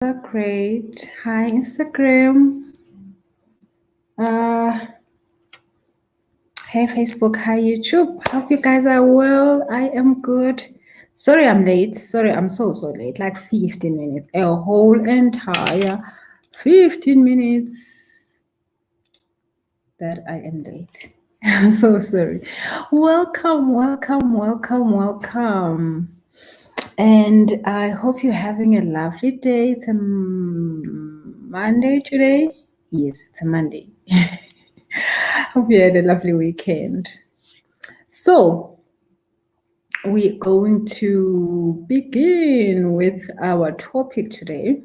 Great. Hi, Instagram. Hey, Facebook. Hi, YouTube. Hope you guys are well. I am good. Sorry, I'm late. Sorry, I'm so late. Like 15 minutes. A whole entire 15 minutes that I am late. I'm so sorry. Welcome. And I hope you're having a lovely day. It's a Monday today. Yes, it's a Monday. Hope you had a lovely weekend. So, we're going to begin with our topic today.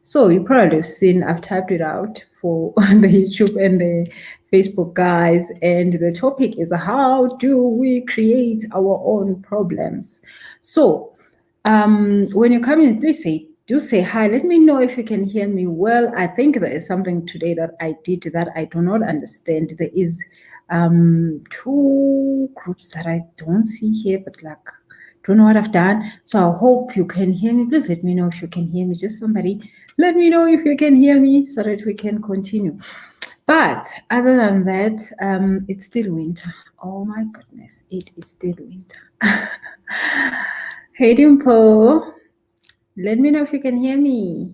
So, you probably have seen, I've typed it out for the YouTube and the Facebook guys, and the topic is how do we create our own problems? So, when you come in, please do say hi. Let me know if you can hear me well. I think there is something today that I did that I do not understand. There is two groups that I don't see here, but like don't know what I've done. So I hope you can hear me. Please let me know if you can hear me. Just somebody let me know if you can hear me so that we can continue. But other than that, it's still winter. Oh my goodness, it is still winter. Hey Dimple, let me know if you can hear me.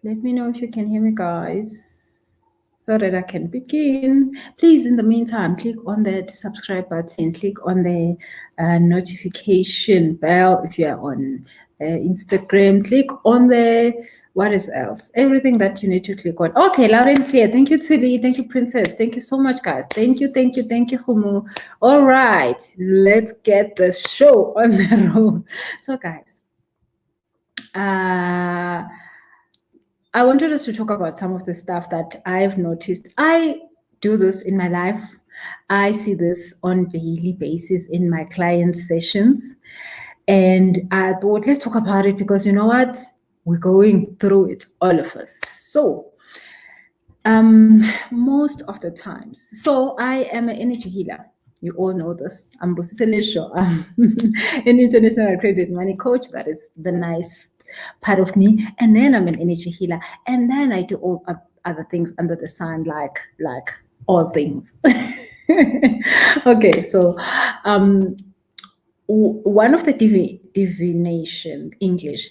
Let me know if you can hear me, guys, so that I can begin. Please, in the meantime, click on that subscribe button, click on the notification bell if you are on Instagram, click on the, what is else? Everything that you need to click on. Okay, loud and clear. Thank you, Tilly. Thank you, Princess. Thank you so much, guys. Thank you, Humu. All right, let's get the show on the road. So, guys, I wanted us to talk about some of the stuff that I've noticed. I do this in my life. I see this on a daily basis in my client sessions. And I thought, let's talk about it because you know what? We're going through it, all of us. So, most of the times. So, I am an energy healer. You all know this. I'm Busisele Shaw. I'm an international accredited money coach. That is the nice part of me. And then I'm an energy healer. And then I do all other things under the sun, like all things. Okay, so one of the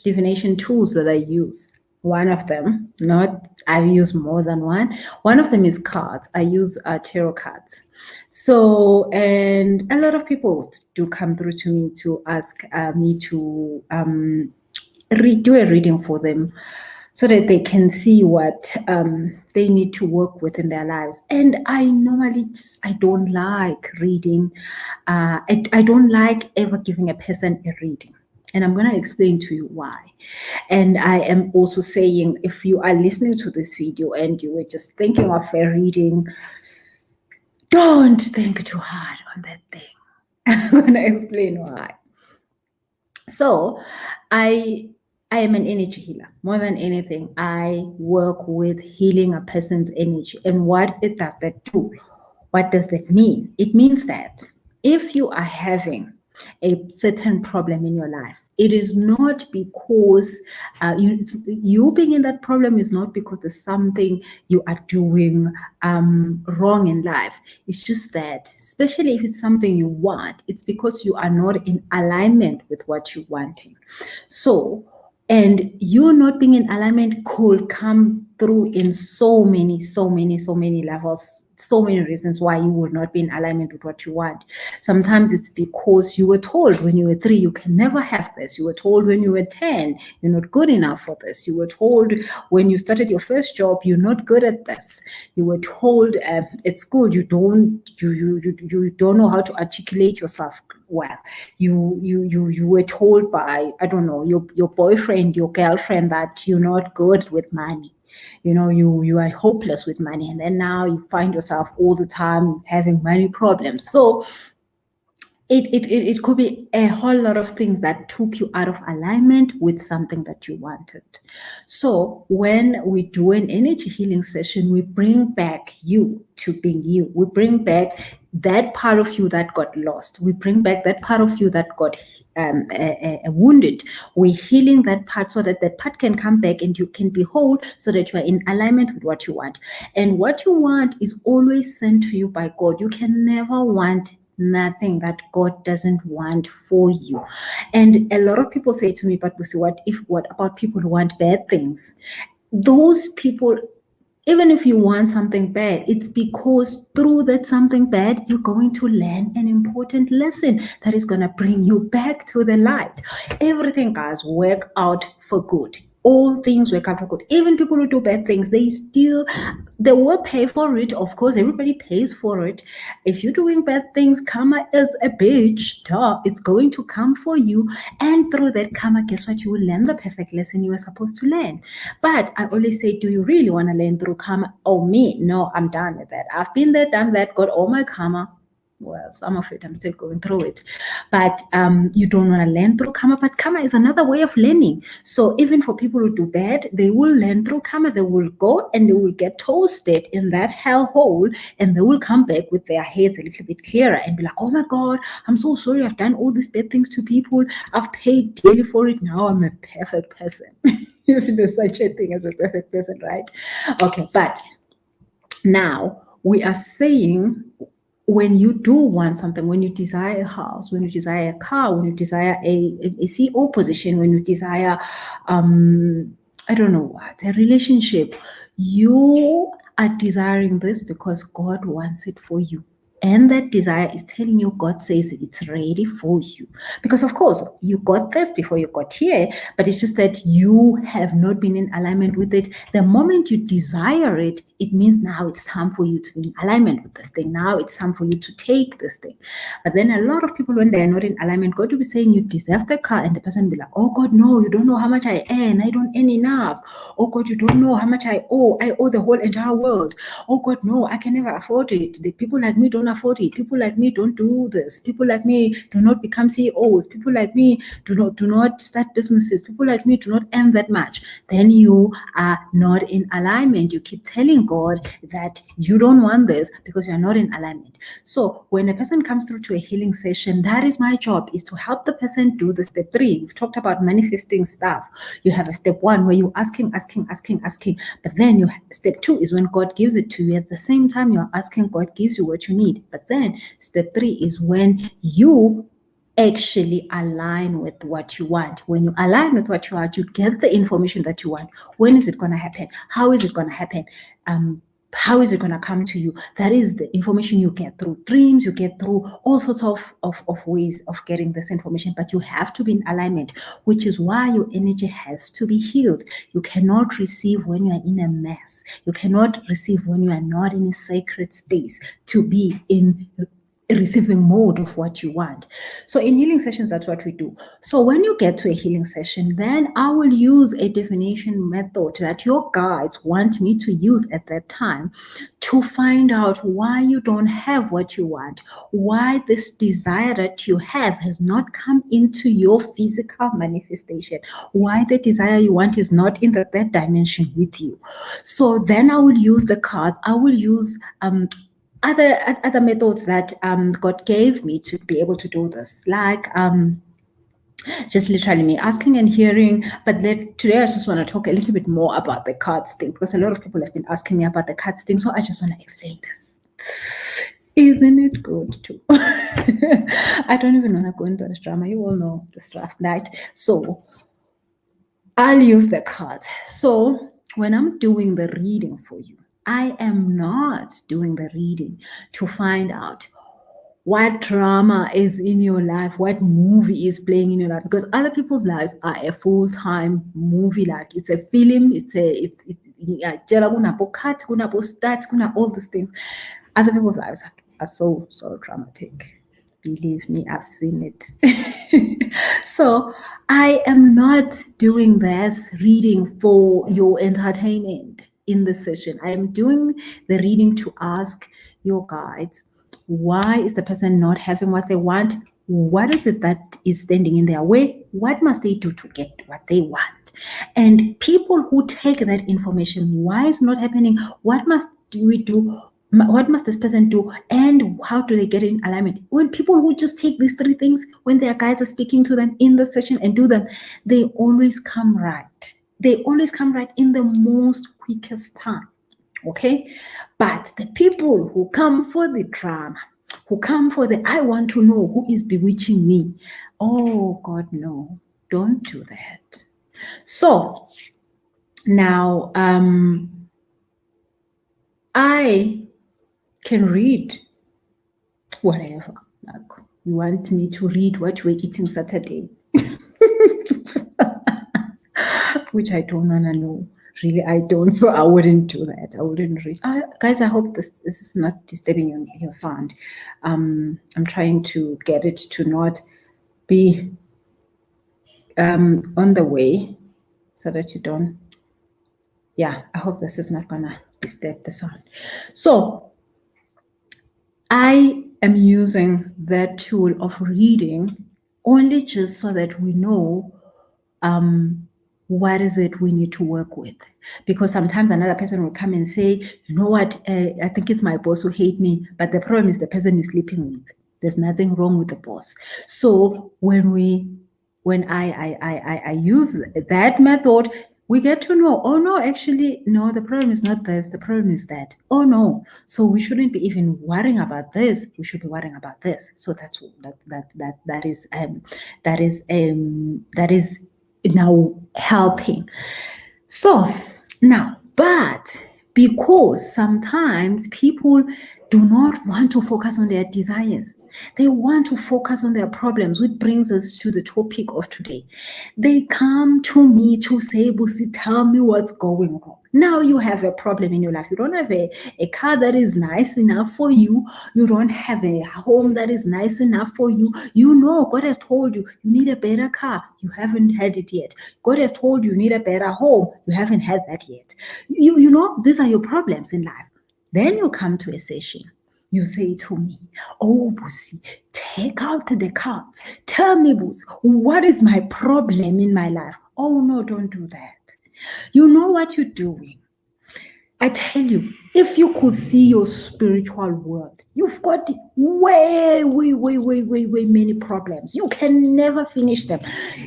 divination tools that I use, one of them, not I've used more than one of them is cards. I use tarot cards. So, and a lot of people do come through to me to ask me to do a reading for them so that they can see what they need to work with in their lives. And I normally I don't like reading. I don't like ever giving a person a reading. And I'm going to explain to you why. And I am also saying, if you are listening to this video and you were just thinking of a reading, don't think too hard on that thing. I'm going to explain why. So I am an energy healer. More than anything, I work with healing a person's energy. And what it does that do? What does that mean? It means that if you are having a certain problem in your life, it is not because you being in that problem is not because there's something you are doing wrong in life. It's just that, especially if it's something you want, it's because you are not in alignment with what you're wanting. So, and you not being in alignment could come through in so many levels, so many reasons why you will not be in alignment with what you want. Sometimes it's because you were told when you were 3, you can never have this. You were told when you were 10, you're not good enough for this. You were told when you started your first job, you're not good at this. You were told at school, you don't know how to articulate yourself well. You were told by, I don't know, your boyfriend, your girlfriend, that you're not good with money. You know, you are hopeless with money, and then now you find yourself all the time having money problems. So it could be a whole lot of things that took you out of alignment with something that you wanted. So when we do an energy healing session, we bring back you to being you. We bring back that part of you that got lost. We bring back that part of you that got wounded. We're healing that part so that part can come back and you can be whole, so that you are in alignment with what you want. And what you want is always sent to you by God. You can never want nothing that God doesn't want for you. And a lot of people say to me, but Lucy, what about people who want bad things? Those people, even if you want something bad, it's because through that something bad, you're going to learn an important lesson that is going to bring you back to the light. Everything, guys, work out for good. All things work out for good. Even people who do bad things, they will pay for it. Of course, everybody pays for it. If you're doing bad things, karma is a bitch. Duh, it's going to come for you. And through that karma, guess what? You will learn the perfect lesson you were supposed to learn. But I always say, do you really want to learn through karma? Oh, me? No, I'm done with that. I've been there, done that, got all my karma. Well, some of it, I'm still going through it. But you don't want to learn through karma. But karma is another way of learning. So even for people who do bad, they will learn through karma. They will go and they will get toasted in that hellhole, and they will come back with their heads a little bit clearer and be like, oh my God, I'm so sorry. I've done all these bad things to people. I've paid daily for it. Now I'm a perfect person. If there's such a thing as a perfect person, right? Okay, but now we are saying, when you do want something, when you desire a house, when you desire a car, when you desire a CEO position, when you desire, I don't know what, a relationship, you are desiring this because God wants it for you. And that desire is telling you, God says it's ready for you. Because of course, you got this before you got here, but it's just that you have not been in alignment with it. The moment you desire it, it means now it's time for you to be in alignment with this thing. Now it's time for you to take this thing. But then a lot of people, when they're not in alignment, God will be saying you deserve the car, and the person will be like, oh God, no, you don't know how much I earn. I don't earn enough. Oh God, you don't know how much I owe. I owe the whole entire world. Oh God, no, I can never afford it. The people like me don't afford it. People like me don't do this. People like me do not become CEOs. People like me do not start businesses. People like me do not earn that much. Then you are not in alignment. You keep telling God that you don't want this because you are not in alignment. So when a person comes through to a healing session, that is my job, is to help the person do the step 3. We've talked about manifesting stuff. You have a step 1 where you're asking, but then step 2 is when God gives it to you. At the same time you're asking, God gives you what you need. But then step 3 is when you actually align with what you want. When you align with what you want, you get the information that you want. When is it going to happen? How is it going to happen? How is it going to come to you? That is the information you get through dreams, you get through all sorts of ways of getting this information, but you have to be in alignment, which is why your energy has to be healed. You cannot receive when you are in a mess. You cannot receive when you are not in a sacred space to be in receiving mode of what you want. So in healing sessions, that's what we do. So when you get to a healing session, then I will use a definition method that your guides want me to use at that time to find out why you don't have what you want, why this desire that you have has not come into your physical manifestation, why the desire you want is not in that dimension with you. So then I will use the cards. I will use other methods that God gave me to be able to do this, like just literally me asking and hearing. But today I just want to talk a little bit more about the cards thing, because a lot of people have been asking me about the cards thing, so I just want to explain this. Isn't it good too? I don't even want to go into this drama. You all know this draft night. So I'll use the cards. So when I'm doing the reading for you, I am not doing the reading to find out what drama is in your life, what movie is playing in your life, because other people's lives are a full-time movie. Like it's a film, it's all these things. Other people's lives are so dramatic. Believe me, I've seen it. So I am not doing this reading for your entertainment in this session. I am doing the reading to ask your guides, why is the person not having what they want? What is it that is standing in their way? What must they do to get what they want? And people who take that information, why is not happening? What must we do? What must this person do, and how do they get in alignment? When people who just take these three things, when their guides are speaking to them in the session and do them, they always come right. They always come right in the most quickest time. Okay, but the people who come for the drama, who come for the I want to know who is bewitching me, oh God, no, don't do that. So now I can read whatever. Like, you want me to read what we're eating Saturday? Which I don't want to know. Really, I don't. So I wouldn't do that. I wouldn't read. Guys, I hope this is not disturbing your sound. I'm trying to get it to not be on the way so that you don't. Yeah, I hope this is not going to disturb the sound. So I am using that tool of reading only just so that we know what is it we need to work with. Because sometimes another person will come and say, you know what, I think it's my boss who hates me, but the problem is the person you're sleeping with. There's nothing wrong with the boss. So when I use that method, we get to know, oh no, actually, no, the problem is not this, the problem is that. Oh no, so we shouldn't be even worrying about this, we should be worrying about this. So that's that is now helping. So now, but because sometimes people do not want to focus on their desires, they want to focus on their problems, which brings us to the topic of today. They come to me to say, Busi, tell me what's going wrong. Now you have a problem in your life. You don't have a car that is nice enough for you. You don't have a home that is nice enough for you. You know, God has told you you need a better car. You haven't had it yet. God has told you need a better home. You haven't had that yet. You know, these are your problems in life. Then you come to a session. You say to me, oh, Busi, take out the cards. Tell me, Busi, what is my problem in my life? Oh, no, don't do that. You know what you're doing. I tell you, if you could see your spiritual world, you've got way many problems. You can never finish them.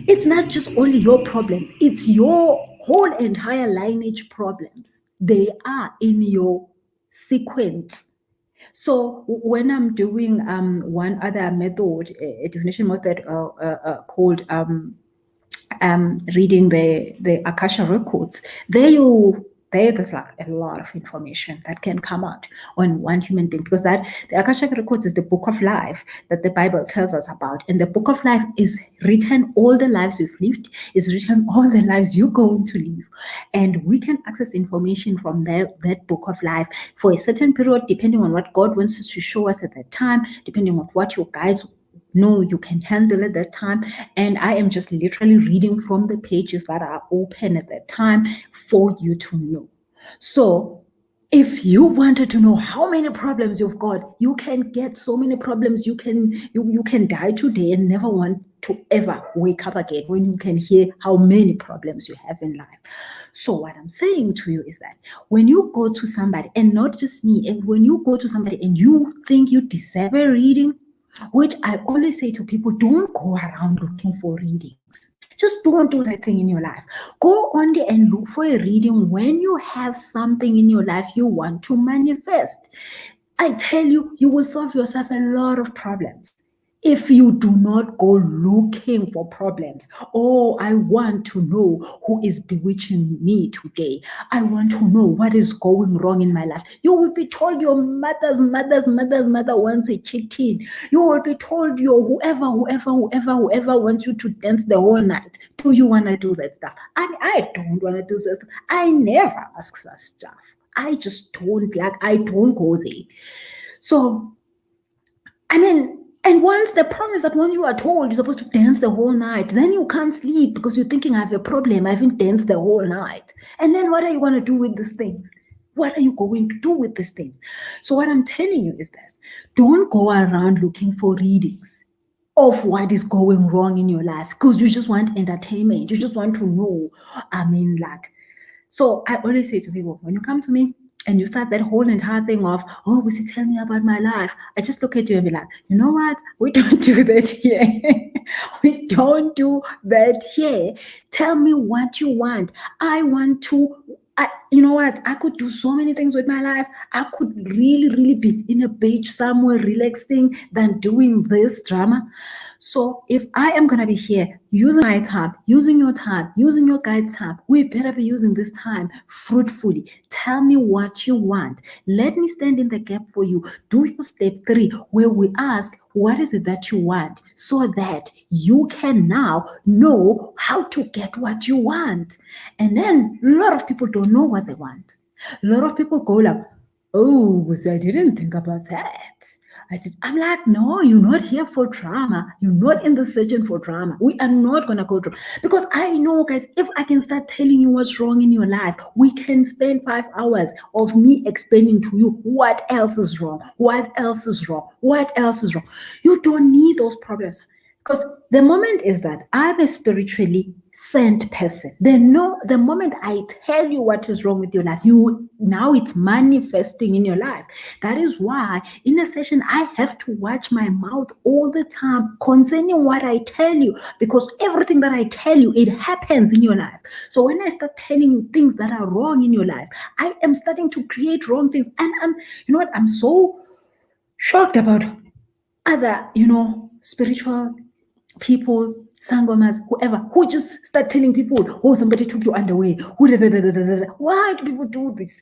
It's not just only your problems. It's your whole entire lineage problems. They are in your sequence. So when I'm doing one other method, a definition method called reading the Akasha records, there's like a lot of information that can come out on one human being, because that the Akasha records is the book of life that the Bible tells us about, and the book of life is written all the lives we've lived, is written all the lives you're going to live, and we can access information from that book of life for a certain period, depending on what God wants us to show us at that time, depending on what your guides know you can handle at that time. And I am just literally reading from the pages that are open at that time for you to know. So if you wanted to know how many problems you've got, you can get so many problems. You can die today and never want to ever wake up again when you can hear how many problems you have in life. So what I'm saying to you is that when you go to somebody, and not just me, and when you go to somebody and you think you deserve a reading, which I always say to people, don't go around looking for readings. Just don't do that thing in your life. Go only and look for a reading when you have something in your life you want to manifest. I tell you, you will solve yourself a lot of problems if you do not go looking for problems. Oh, I want to know who is bewitching me today. I want to know what is going wrong in my life. You will be told your mother wants a chicken. You will be told your whoever wants you to dance the whole night. Do you want to do that stuff? I don't want to do that stuff. I never ask that stuff. I just don't I don't go there. So, I mean, and once the problem is that when you are told you're supposed to dance the whole night, then you can't sleep because you're thinking, I have a problem. I haven't danced the whole night. And then what are you going to do with these things? What are you going to do with these things? So what I'm telling you is this: don't go around looking for readings of what is going wrong in your life because you just want entertainment. You just want to know. So I always say to people, when you come to me, and you start that whole entire thing of, oh, Busi, tell me about my life. I just look at you and be like, you know what? We don't do that here. We don't do that here. Tell me what you want. I want to. You know what? I could do so many things with my life. I could really, really be in a beach somewhere relaxing than doing this drama. So if I am going to be here using my time, using your time, using your guide's time, we better be using this time fruitfully. Tell me what you want. Let me stand in the gap for you. Do your step 3 where we ask, what is it that you want? So that you can now know how to get what you want. And then a lot of people don't know what they want. A lot of people go like, oh, I didn't think about that. I'm like, no, you're not here for drama. You're not in the session for drama. We are not going to go through. Because I know, guys, if I can start telling you what's wrong in your life, we can spend 5 hours of me explaining to you what else is wrong, what else is wrong, what else is wrong. You don't need those problems. Because the moment is that I'm a spiritually sent person. The moment I tell you what is wrong with your life, now it's manifesting in your life. That is why in a session I have to watch my mouth all the time concerning what I tell you, because everything that I tell you, it happens in your life. So when I start telling you things that are wrong in your life, I am starting to create wrong things. And I'm so shocked about other, spiritual people, sangomas, whoever, who just start telling people, oh, somebody took your underwear. Why do people do this?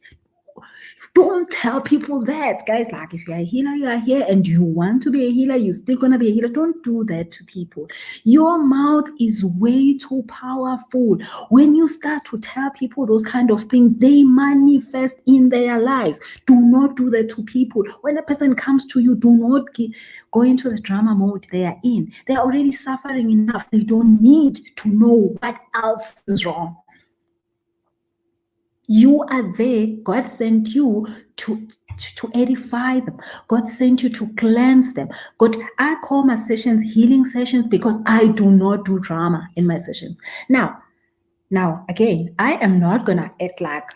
Don't tell people that, guys. Like, if you're a healer, you are here, and you want to be a healer, you're still gonna be a healer. Don't do that to people. Your mouth is way too powerful. When you start to tell people those kind of things, they manifest in their lives. Do not do that to people. When a person comes to you, do not go into the drama mode they are in. They're already suffering enough. They don't need to know what else is wrong. You are there. God sent you to edify them. God sent you to cleanse them. I call my sessions healing sessions because I do not do drama in my sessions. Now, again, I am not gonna act like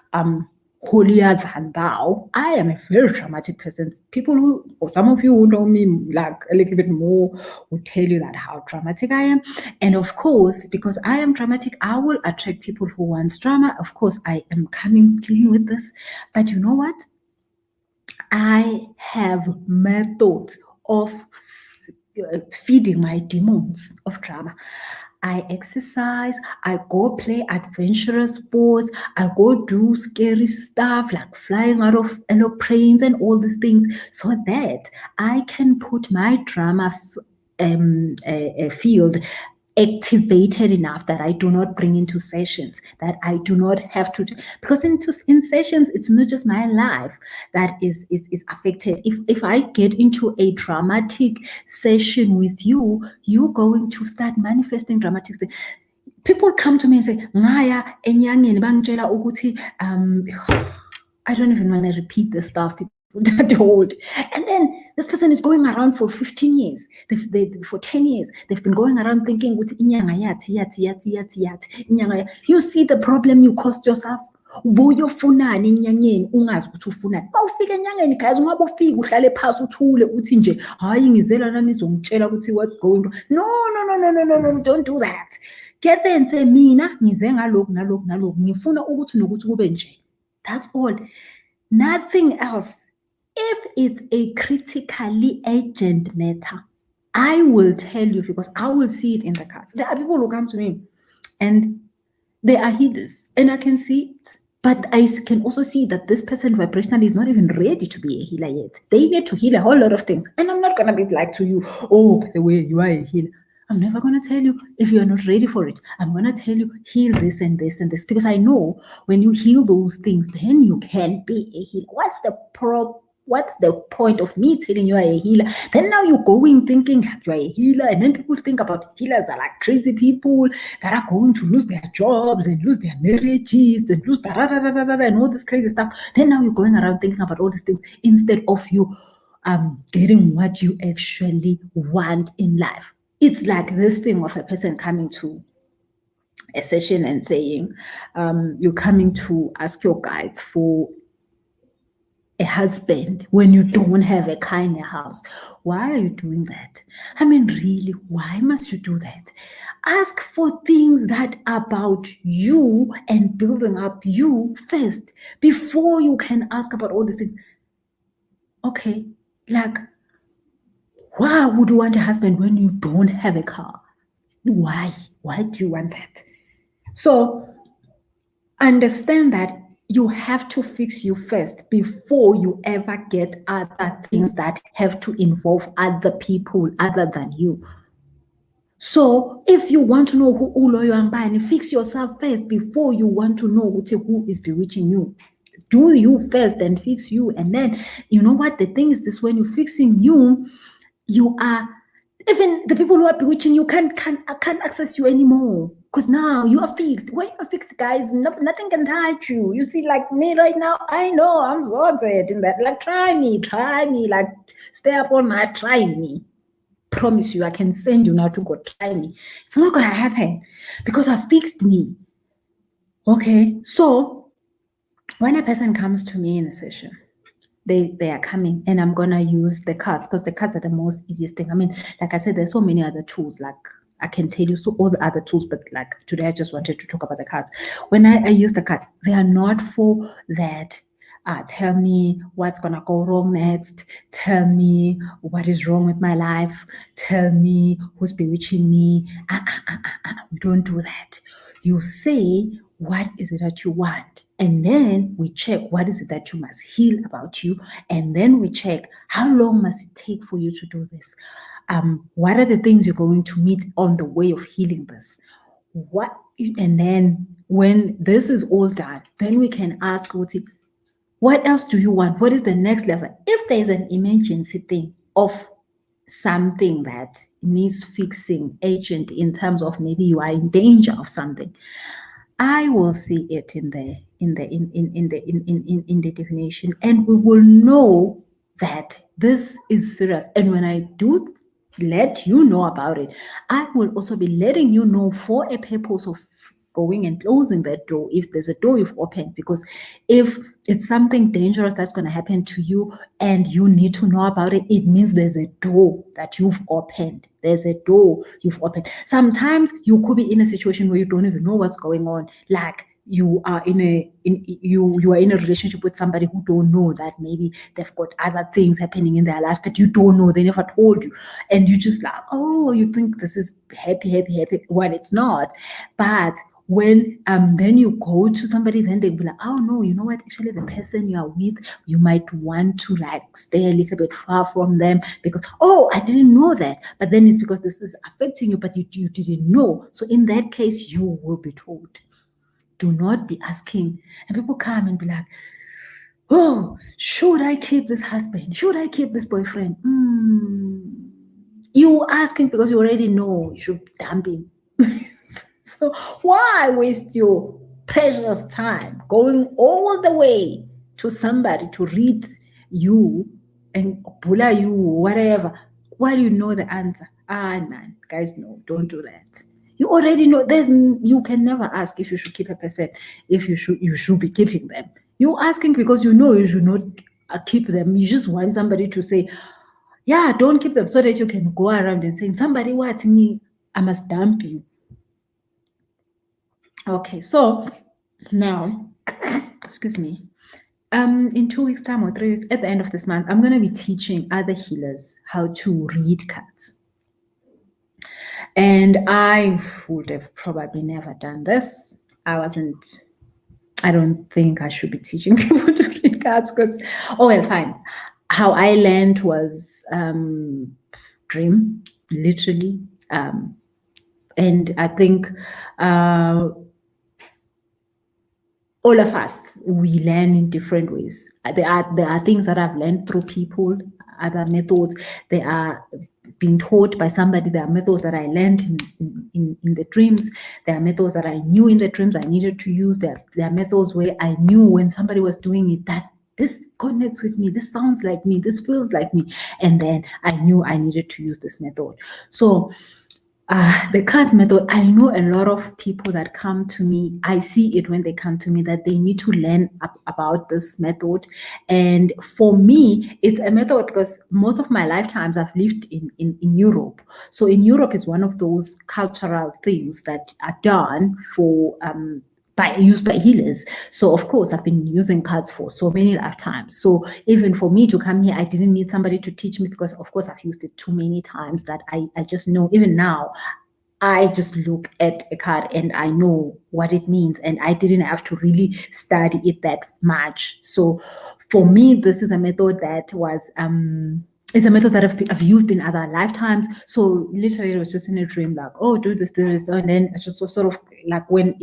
holier than thou. I am a very dramatic person. People or some of you who know me like a little bit more will tell you that how dramatic I am. And of course, because I am dramatic, I will attract people who want drama. Of course, I am dealing with this. But you know what? I have methods of feeding my demons of drama. I exercise, I go play adventurous sports, I go do scary stuff like flying out of aeroplanes and all these things, so that I can put my drama field activated enough that I do not bring into sessions, that I do not have to do, because in sessions, it's not just my life that is affected. If I get into a dramatic session with you, you're going to start manifesting dramatic things. People come to me and say, Ngaya enyangeni bangitshela ukuthi I don't even want to repeat the stuff people that old. And then this person is going around for 15 years. For 10 years, they've been going around thinking, you see the problem you caused yourself? Ubuyofunani enyangeni ungazi ukuthi ufunani. Mawufika enyangeni guys, ungabe ufika uhlale phasi uthule uthi nje hayi ngizela lana nizongitshela ukuthi what's going on. No, don't do that. Get there and say mina ngize ngalokhu nalokhu ngifuna ukuthi nokuthi kube nje. That's all. Nothing else. If it's a critically urgent matter, I will tell you because I will see it in the cards. There are people who come to me and they are healers and I can see it. But I can also see that this person vibrationally is not even ready to be a healer yet. They need to heal a whole lot of things. And I'm not going to be like to you, oh, by the way, you are a healer. I'm never going to tell you if you are not ready for it. I'm going to tell you, heal this and this and this. Because I know when you heal those things, then you can be a healer. What's the point of me telling you are a healer? Then now you're going thinking like you're a healer, and then people think about healers are like crazy people that are going to lose their jobs and lose their marriages and lose and all this crazy stuff. Then now you're going around thinking about all these things instead of you getting what you actually want in life. It's like this thing of a person coming to a session and saying, you're coming to ask your guides for a husband when you don't have a car in your house. Why are you doing that? I mean, really, why must you do that? Ask for things that are about you and building up you first before you can ask about all these things. Okay, like, why would you want a husband when you don't have a car? Why? Why do you want that? So understand that you have to fix you first before you ever get other things that have to involve other people other than you. So if you want to know who uloyo ambani, fix yourself first before you want to know who is bewitching you. Do you first and fix you. And then, you know what? The thing is this, when you're fixing you, you are, even the people who are bewitching you can't access you anymore, because now you are fixed. When you are fixed, guys, nothing can touch you. You see, like me right now, I know I'm sorted in that. Like, try me, like stay up all night, try me. Promise you, I can send you now to go try me. It's not gonna happen because I fixed me. Okay, so when a person comes to me in a session, they are coming, and I'm gonna use the cards because the cards are the most easiest thing. I mean, like I said, there's so many other tools, like I can tell you all the other tools, but like today I just wanted to talk about the cards. When I use the card, they are not for that. Tell me what's gonna go wrong next. Tell me what is wrong with my life. Tell me who's bewitching me. We don't do that. You say, what is it that you want? And then we check what is it that you must heal about you. And then we check how long must it take for you to do this? What are the things you're going to meet on the way of healing this? And then when this is all done, then we can ask, what else do you want? What is the next level? If there's an emergency thing of something that needs fixing urgent, in terms of maybe you are in danger of something, I will see it in the definition, and we will know that this is serious. And when I do let you know about it, I will also be letting you know for a purpose of going and closing that door if there's a door you've opened. Because if it's something dangerous that's going to happen to you and you need to know about it, it means there's a door that you've opened. There's a door you've opened. Sometimes you could be in a situation where you don't even know what's going on, like you are in a relationship with somebody who don't know that maybe they've got other things happening in their lives that you don't know, they never told you, and you just like, oh, you think this is happy when it's not. But when then you go to somebody, then they'll be like, oh no, you know what, actually the person you are with, you might want to like stay a little bit far from them because, oh, I didn't know that. But then it's because this is affecting you, but you didn't know. So in that case, you will be told. Do not be asking. And people come and be like, oh, should I keep this husband? Should I keep this boyfriend? You asking because you already know you should dump him. So why waste your precious time going all the way to somebody to read you and bula you, whatever, while you know the answer? Man, guys, no, don't do that. You already know. You can never ask if you should keep a person, if you should be keeping them. You're asking because you know you should not keep them. You just want somebody to say, yeah, don't keep them, so that you can go around and saying, somebody, what me, I must dump you. Okay, so now, excuse me, in 2 weeks' time or 3 weeks, at the end of this month, I'm going to be teaching other healers how to read cards. And I would have probably never done this. I don't think I should be teaching people to read cards because, oh, well, fine. How I learned was dream, literally. And I think all of us, we learn in different ways. There are things that I've learned through people, other methods. They are being taught by somebody. There are methods that I learned in the dreams. There are methods that I knew in the dreams I needed to use. There are methods where I knew when somebody was doing it that this connects with me, this sounds like me, this feels like me. And then I knew I needed to use this method. So The cards method, I know a lot of people that come to me, I see it when they come to me that they need to learn about this method. And for me, it's a method because most of my lifetimes I've lived in Europe. So in Europe is one of those cultural things that are done for used by healers. So of course I've been using cards for so many lifetimes. So even for me to come here, I didn't need somebody to teach me because of course I've used it too many times that I just know. Even now, I just look at a card and I know what it means, and I didn't have to really study it that much. So for me, this is a method that was it's a method that I've used in other lifetimes. So literally it was just in a dream, like, oh, do this, and then it's just sort of like when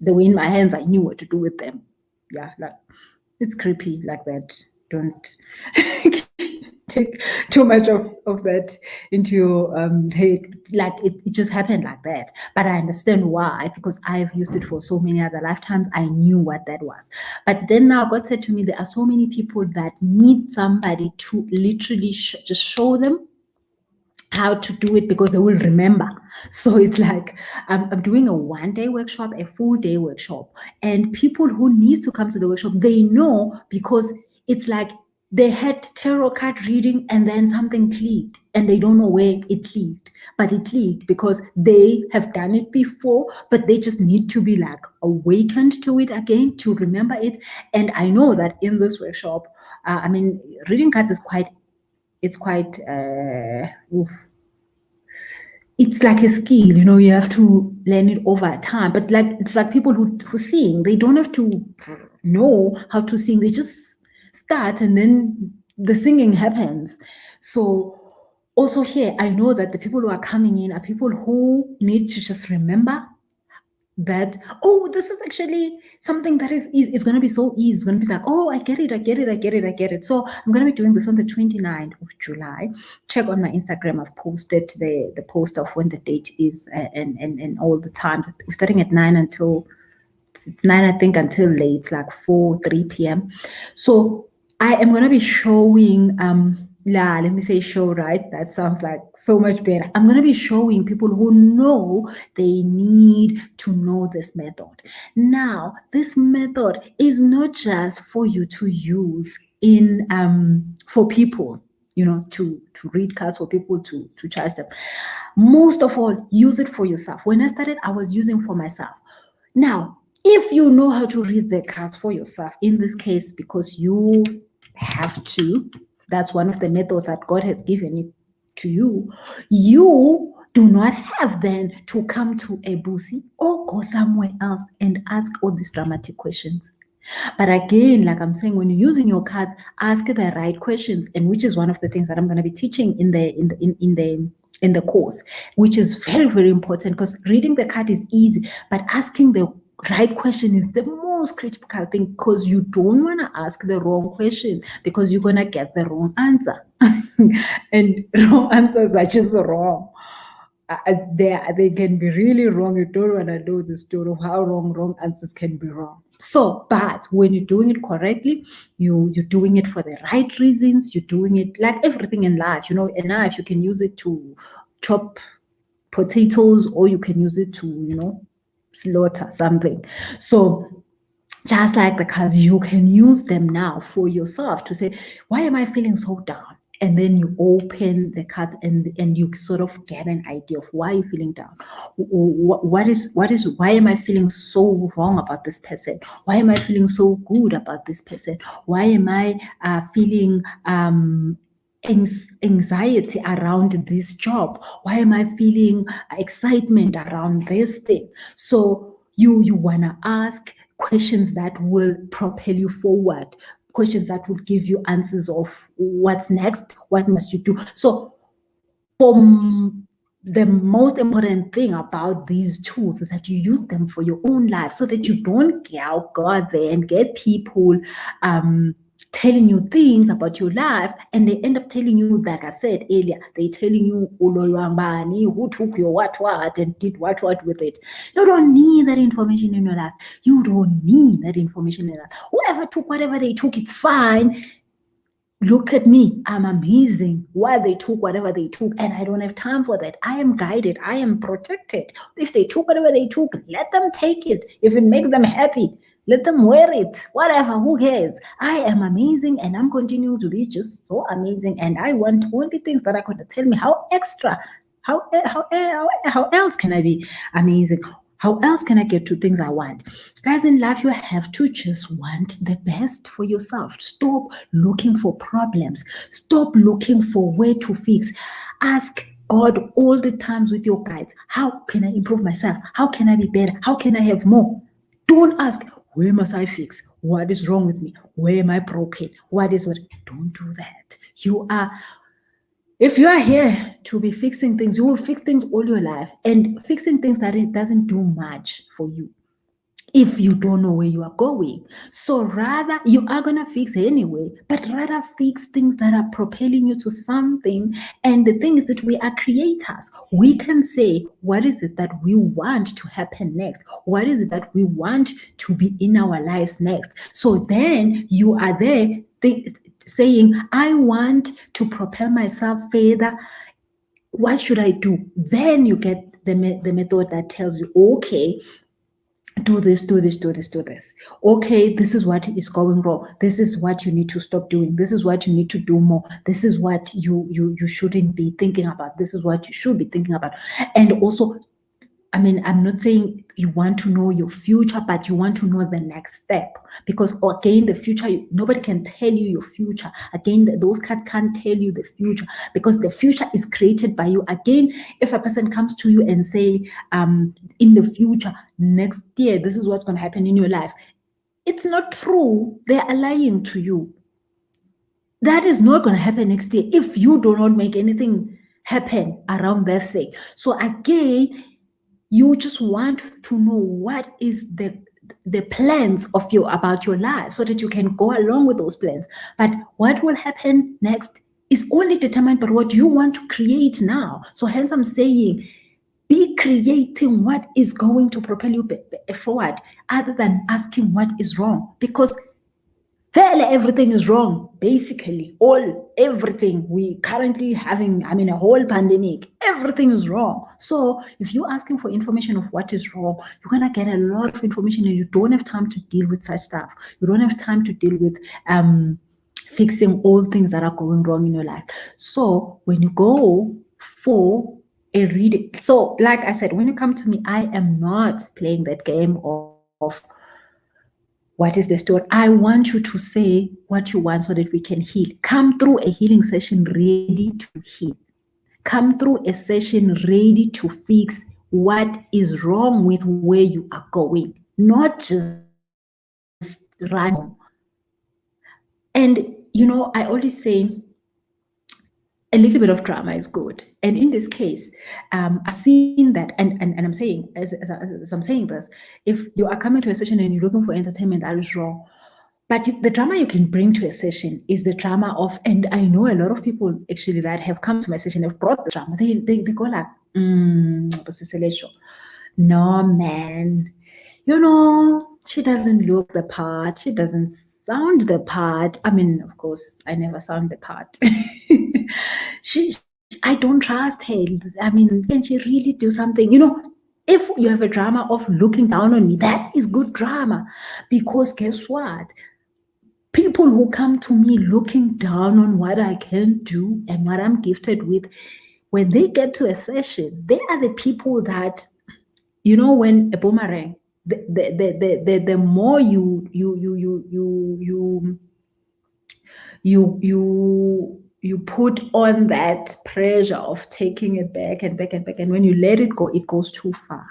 they were in my hands, I knew what to do with them. Yeah, like it's creepy like that. Don't take too much of that into your head. Like it just happened like that. But I understand why, because I've used it for so many other lifetimes. I knew what that was. But then now God said to me, there are so many people that need somebody to literally just show them how to do it because they will remember. So it's like I'm doing a 1-day workshop, a full day workshop, and people who need to come to the workshop, they know because it's like they had tarot card reading and then something clicked and they don't know where it clicked, but it clicked because they have done it before, but they just need to be like awakened to it again to remember it. And I know that in this workshop, I mean, reading cards is quite it's quite it's like a skill, you have to learn it over time. But like it's like people who sing, they don't have to know how to sing, they just start and then the singing happens. So also here, I know that the people who are coming in are people who need to just remember that, oh, this is actually something that is easy. It's going to be so easy. It's going to be like, oh, I get it. So I'm going to be doing this on the 29th of July. Check on my Instagram. I've posted the post of when the date is and all the times. We're starting at 9 until it's 9, I think, until late, like 3 p.m. So I am going to be showing let me say show, right? That sounds like so much better. I'm going to be showing people who know they need to know this method. Now, this method is not just for you to use in for people, to read cards, for people to charge them. Most of all, use it for yourself. When I started, I was using for myself. Now, if you know how to read the cards for yourself, in this case, because you have to, that's one of the methods that God has given it to you, you do not have then to come to a Busi or go somewhere else and ask all these dramatic questions. But again, like I'm saying, when you're using your cards, ask the right questions, and which is one of the things that I'm going to be teaching in the course, which is very, very important, because reading the card is easy, but asking the right question is the most critical thing, because you don't want to ask the wrong question because you're going to get the wrong answer. And wrong answers are just wrong. They can be really wrong. You don't want to know the story of how wrong answers can be wrong. So, but when you're doing it correctly, you're doing it for the right reasons. You're doing it like everything in life. A knife, you can use it to chop potatoes, or you can use it to, slaughter something. So just like the cards, you can use them now for yourself to say, why am I feeling so down? And then you open the cards and you sort of get an idea of why you're feeling down. Why am I feeling so wrong about this person? Why am I feeling so good about this person? Why am I feeling anxiety around this job? Why am I feeling excitement around this thing? So you want to ask questions that will propel you forward, questions that will give you answers of what's next, what must you do. So the most important thing about these tools is that you use them for your own life, so that you don't go out there and get people telling you things about your life, and they end up telling you, like I said earlier, they're telling you who took your what and did what with it. You don't need that information in your life. You don't need that information in your life. Whoever took whatever they took, it's fine. look at me, I'm amazing. Why they took whatever they took, and I don't have time for that. I am guided, I am protected. If they took whatever they took, let them take it. If it makes them happy, let them wear it. Whatever, who cares? I am amazing, and I'm continuing to be just so amazing. And I want only things that are going to tell me how extra, how else can I be amazing? How else can I get to things I want? Guys, in life, you have to just want the best for yourself. Stop looking for problems. Stop looking for where to fix. Ask God all the times with your guides, how can I improve myself? How can I be better? How can I have more? Don't ask, where must I fix? What is wrong with me? Where am I broken? What? Don't do that. If you are here to be fixing things, you will fix things all your life, and fixing things that it doesn't do much for you if you don't know where you are going. So rather, you are going to fix anyway, but rather fix things that are propelling you to something. And the thing is that we are creators. We can say, what is it that we want to happen next? What is it that we want to be in our lives next? So then you are there saying, I want to propel myself further. What should I do? Then you get the method that tells you, okay, do this. Okay, this is what is going wrong. This is what you need to stop doing. This is what you need to do more. This is what you shouldn't be thinking about. This is what you should be thinking about. And also, I mean, I'm not saying you want to know your future, but you want to know the next step. Because again, the future, nobody can tell you your future. Again, those cards can't tell you the future, because the future is created by you. Again, if a person comes to you and say, in the future, next year, this is what's going to happen in your life, it's not true. They are lying to you. That is not going to happen next year if you do not make anything happen around that thing. So again, you just want to know what is the plans of about your life, so that you can go along with those plans. But what will happen next is only determined by what you want to create now. So hence I'm saying, be creating what is going to propel you forward, other than asking what is wrong. Because fairly everything is wrong, basically. Everything we currently having, I mean, a whole pandemic, everything is wrong. So if you're asking for information of what is wrong, you're gonna get a lot of information, and you don't have time to deal with such stuff. You don't have time to deal with fixing all things that are going wrong in your life. So when you go for a reading, so like I said, when you come to me, I am not playing that game of what is the story? I want you to say what you want so that we can heal. Come through a healing session ready to heal. Come through a session ready to fix what is wrong with where you are going, not just run. And, I always say, a little bit of drama is good. And in this case, I've seen that, and I'm saying, as I'm saying this, if you are coming to a session and you're looking for entertainment, that is wrong. But the drama you can bring to a session is the drama of, and I know a lot of people actually that have come to my session have brought the drama. They go like, no, man, she doesn't look the part. She doesn't sound the part. I mean, of course, I never sound the part. I don't trust her. I mean, can she really do something? If you have a drama of looking down on me, that is good drama. Because guess what? People who come to me looking down on what I can do and what I'm gifted with, when they get to a session, they are the people that, when a boomerang, the more you put on that pressure of taking it back and back and back, and when you let it go, it goes too far.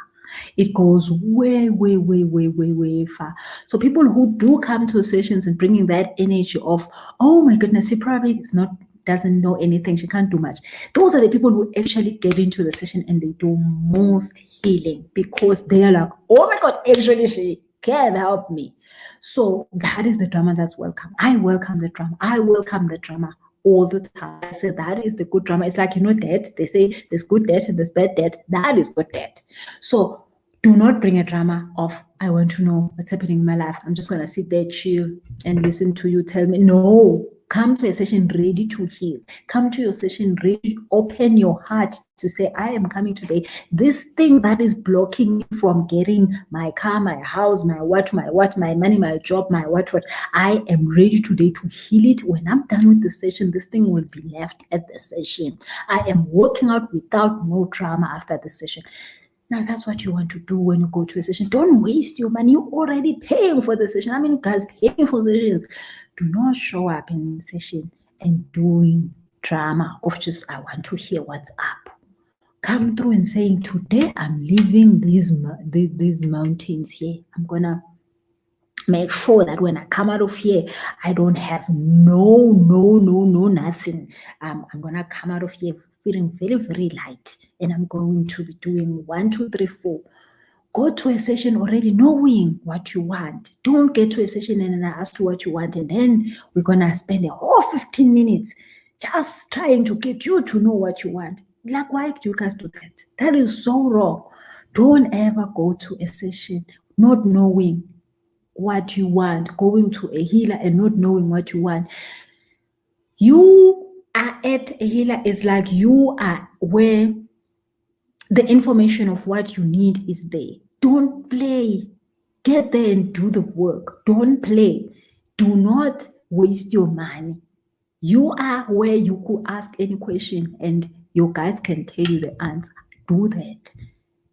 It goes way, way, way, way, way, way far. So people who do come to sessions and bringing that energy of, oh my goodness, she probably doesn't know anything, she can't do much. Those are the people who actually get into the session and they do most healing, because they are like, oh my God, actually she can help me. So that is the drama that's welcome. I welcome the drama. I welcome the drama all the time. I say that is the good drama. It's like, debt. They say there's good debt and there's bad debt. That is good debt. So do not bring a drama of, I want to know what's happening in my life. I'm just going to sit there, chill, and listen to you tell me. No, Come to a session ready to heal. Come to your session ready, open your heart to say, I am coming today. This thing that is blocking me from getting my car, my house, my money, my job, my what, I am ready today to heal it. When I'm done with the session, this thing will be left at the session. I am working out without no drama after the session. Now, that's what you want to do when you go to a session. Don't waste your money. You're already paying for the session. I mean, guys, paying for sessions. Do not show up in the session and doing drama of just, I want to hear what's up. Come through and saying, today I'm leaving these mountains here. I'm going to make sure that when I come out of here, I don't have nothing. I'm going to come out of here feeling very, very light. And I'm going to be doing 1, 2, 3, 4. Go to a session already knowing what you want. Don't get to a session and then I ask you what you want. And then we're going to spend a whole 15 minutes just trying to get you to know what you want. Like, why do you guys do that? That is so wrong. Don't ever go to a session not knowing what you want, going to a healer and not knowing what you want. You are at a healer. It's like you are where the information of what you need is there. Don't play. Get there and do the work. Don't play. Do not waste your money. You are where you could ask any question and your guides can tell you the answer. Do that.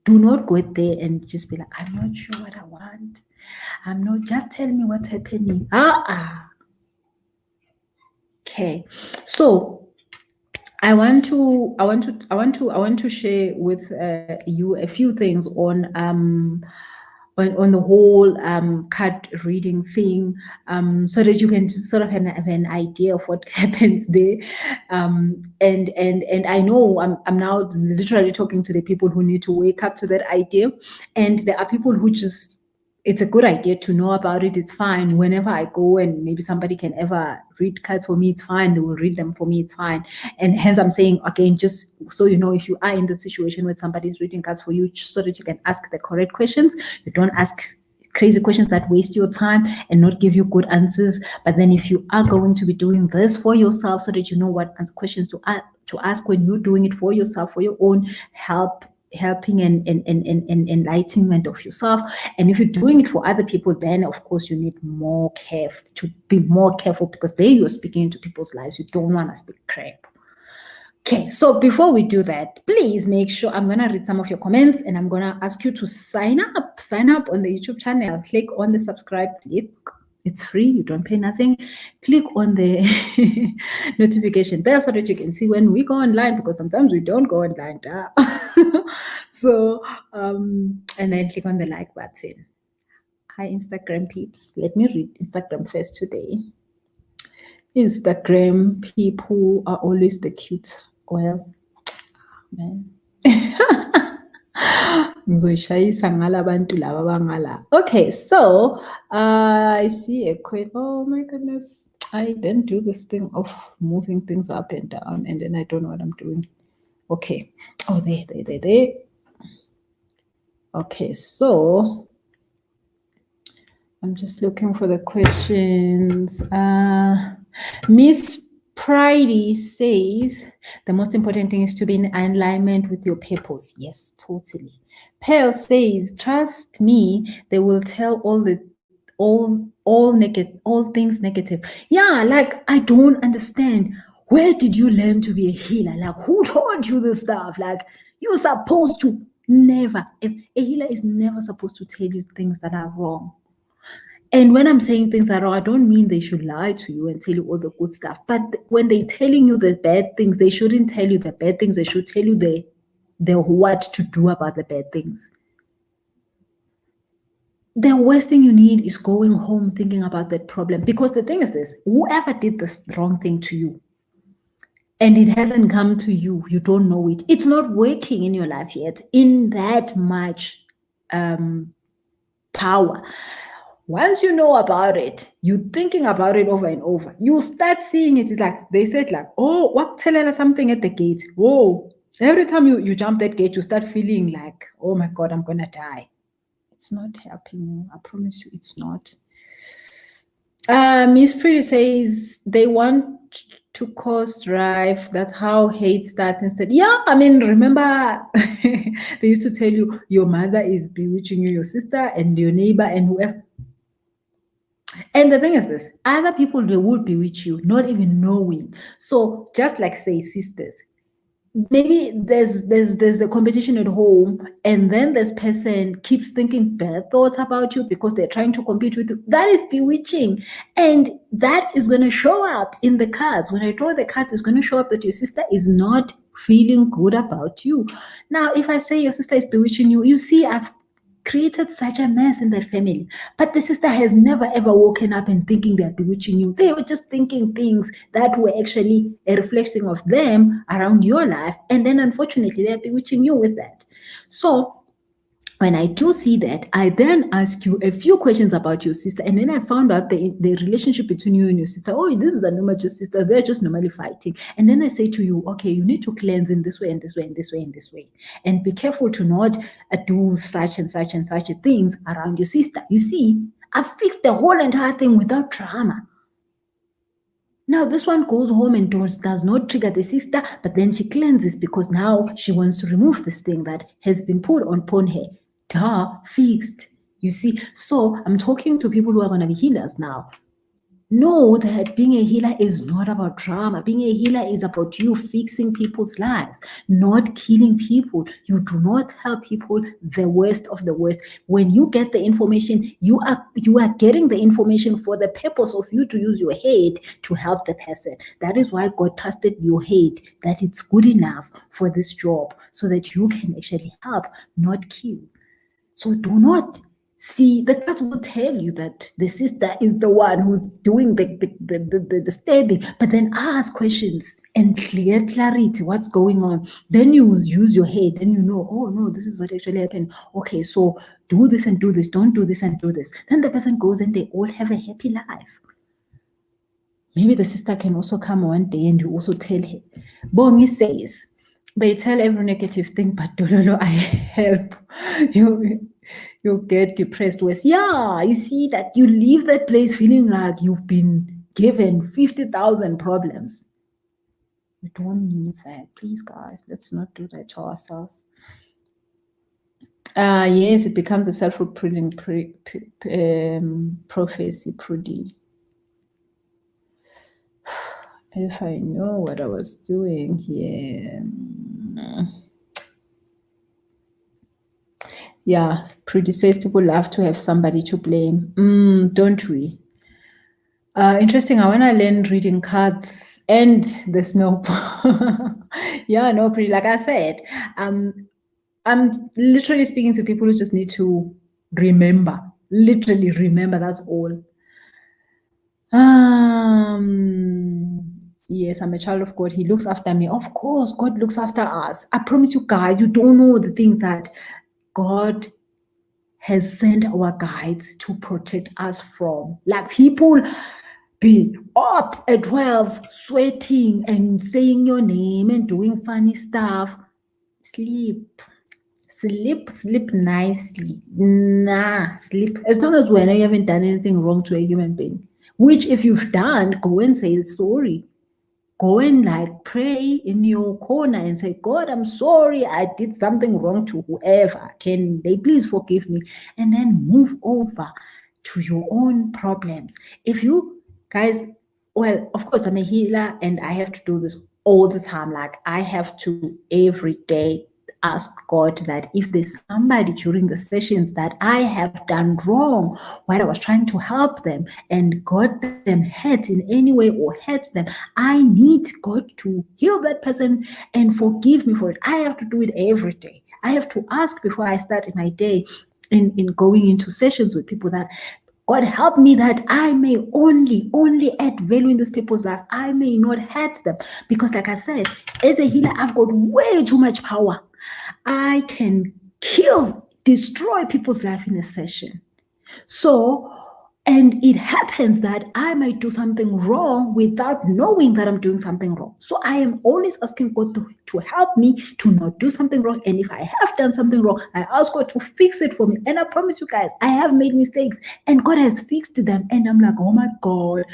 Do not go there and just be like, I'm not sure what I want. Just tell me what's happening. Okay. So I want to share with you a few things on the whole card reading thing, so that you can sort of have an idea of what happens there. And I know I'm now literally talking to the people who need to wake up to that idea, and there are people who just, it's a good idea to know about it. It's fine. Whenever I go and maybe somebody can ever read cards for me, it's fine. They will read them for me, it's fine. And hence I'm saying, again, just so you know, if you are in the situation where somebody is reading cards for you, so that you can ask the correct questions. You don't ask crazy questions that waste your time and not give you good answers. But then if you are going to be doing this for yourself, so that you know what questions to ask when you're doing it for yourself, for your own helping and enlightenment of yourself. And if you're doing it for other people, then of course you need to be more careful, because there you're speaking into people's lives. You don't want to speak crap. Okay, so before we do that, please make sure, I'm going to read some of your comments and I'm going to ask you to sign up on the YouTube channel. Click on the subscribe link. It's free. You don't pay nothing. Click on the notification bell so that you can see when we go online, because sometimes we don't go online. So, and then click on the like button. Hi, Instagram peeps. Let me read Instagram first today. Instagram people are always the cute. Well, man. Okay, so I see a question. Oh my goodness, I didn't do this thing of moving things up and down, and then I don't know what I'm doing. Okay. Oh, there. Okay, so I'm just looking for the questions. Miss Pridey says the most important thing is to be in alignment with your purpose. Yes, totally. Pearl says, trust me, they will tell all things negative. Yeah, like, I don't understand. Where did you learn to be a healer? Like, who taught you this stuff? Like, you're supposed to never. A healer is never supposed to tell you things that are wrong. And when I'm saying things that are wrong, I don't mean they should lie to you and tell you all the good stuff. But when they're telling you the bad things, they shouldn't tell you the bad things. They should tell you the what to do about the bad things. The worst thing you need is going home thinking about that problem. Because the thing is this, whoever did this wrong thing to you, and it hasn't come to you, you don't know it. It's not working in your life yet in that much power. Once you know about it, you're thinking about it over and over. You start seeing it. It's like, they said like, oh, what, tell her something at the gate. Whoa. Every time you jump that gate, you start feeling like, oh my God, I'm going to die. It's not helping you. I promise you it's not. Miss Pretty says they want to cause strife. That's how hate starts instead. Yeah, I mean, remember they used to tell you your mother is bewitching you, your sister and your neighbor and whoever. And the thing is this, other people, they will bewitch you, not even knowing. So just like say sisters, maybe there's the competition at home, and then this person keeps thinking bad thoughts about you because they're trying to compete with you. That is bewitching, and that is going to show up in the cards. When I draw the cards, it's going to show up that your sister is not feeling good about you. Now if I say your sister is bewitching you, you see, I've created such a mess in that family. But the sister has never ever woken up and thinking they're bewitching you. They were just thinking things that were actually a reflection of them around your life. And then unfortunately, they're bewitching you with that. So when I do see that, I then ask you a few questions about your sister, and then I found out the relationship between you and your sister. Oh, this is a normal just sister. They're just normally fighting. And then I say to you, okay, you need to cleanse in this way and this way and this way and this way, and be careful to not do such and such and such things around your sister. You see, I fixed the whole entire thing without drama. Now this one goes home and does not trigger the sister, but then she cleanses because now she wants to remove this thing that has been put upon her. Fixed. You see, so I'm talking to people who are going to be healers now. Know that being a healer is not about drama. Being a healer is about you fixing people's lives, not killing people. You do not help people the worst of the worst. When you get the information, you are getting the information for the purpose of you to use your head to help the person. That is why God trusted your head, that it's good enough for this job so that you can actually help, not kill. So do not see, the cards will tell you that the sister is the one who's doing the stabbing, but then ask questions and get clarity what's going on. Then you use your head, then you know, oh no, this is what actually happened. Okay, so do this and do this, don't do this and do this. Then the person goes and they all have a happy life. Maybe the sister can also come one day and you also tell her. Bongi says, they tell every negative thing, but Dololo, I help. You get depressed with, yeah, you see that you leave that place feeling like you've been given 50,000 problems. We don't need that. Please, guys, let's not do that to ourselves. Yes, it becomes a self-fulfilling prophecy, Prudy. If I know what I was doing here. Yeah, Prudy says people love to have somebody to blame. Don't we? Interesting. I want to learn reading cards and the snowball. Yeah, no, Pretty. Like I said, I'm literally speaking to people who just need to remember. Literally remember. That's all. Yes, I'm a child of God. He looks after me. Of course, God looks after us. I promise you guys, you don't know the things that God has sent our guides to protect us from. Like people be up at 12, sweating and saying your name and doing funny stuff. Sleep nicely. Sleep. As long as when you haven't done anything wrong to a human being, which if you've done, go and say sorry. Go and like pray in your corner and say, God, I'm sorry, I did something wrong to whoever. Can they please forgive me? And then move over to your own problems. If you guys, well, of course, I'm a healer and I have to do this all the time. Like I have to every day ask God that if there's somebody during the sessions that I have done wrong while I was trying to help them and got them hurt in any way or hurt them, I need God to heal that person and forgive me for it. I have to do it every day. I have to ask before I start my day in going into sessions with people that God help me that I may only add value in these people's life. I may not hurt them. Because like I said, as a healer, I've got way too much power. I can destroy people's life in a session. So And it happens that I might do something wrong without knowing that I'm doing something wrong. So I am always asking God to help me to not do something wrong. And if I have done something wrong, I ask God to fix it for me. And I promise you guys, I have made mistakes and God has fixed them. And I'm like, oh my God,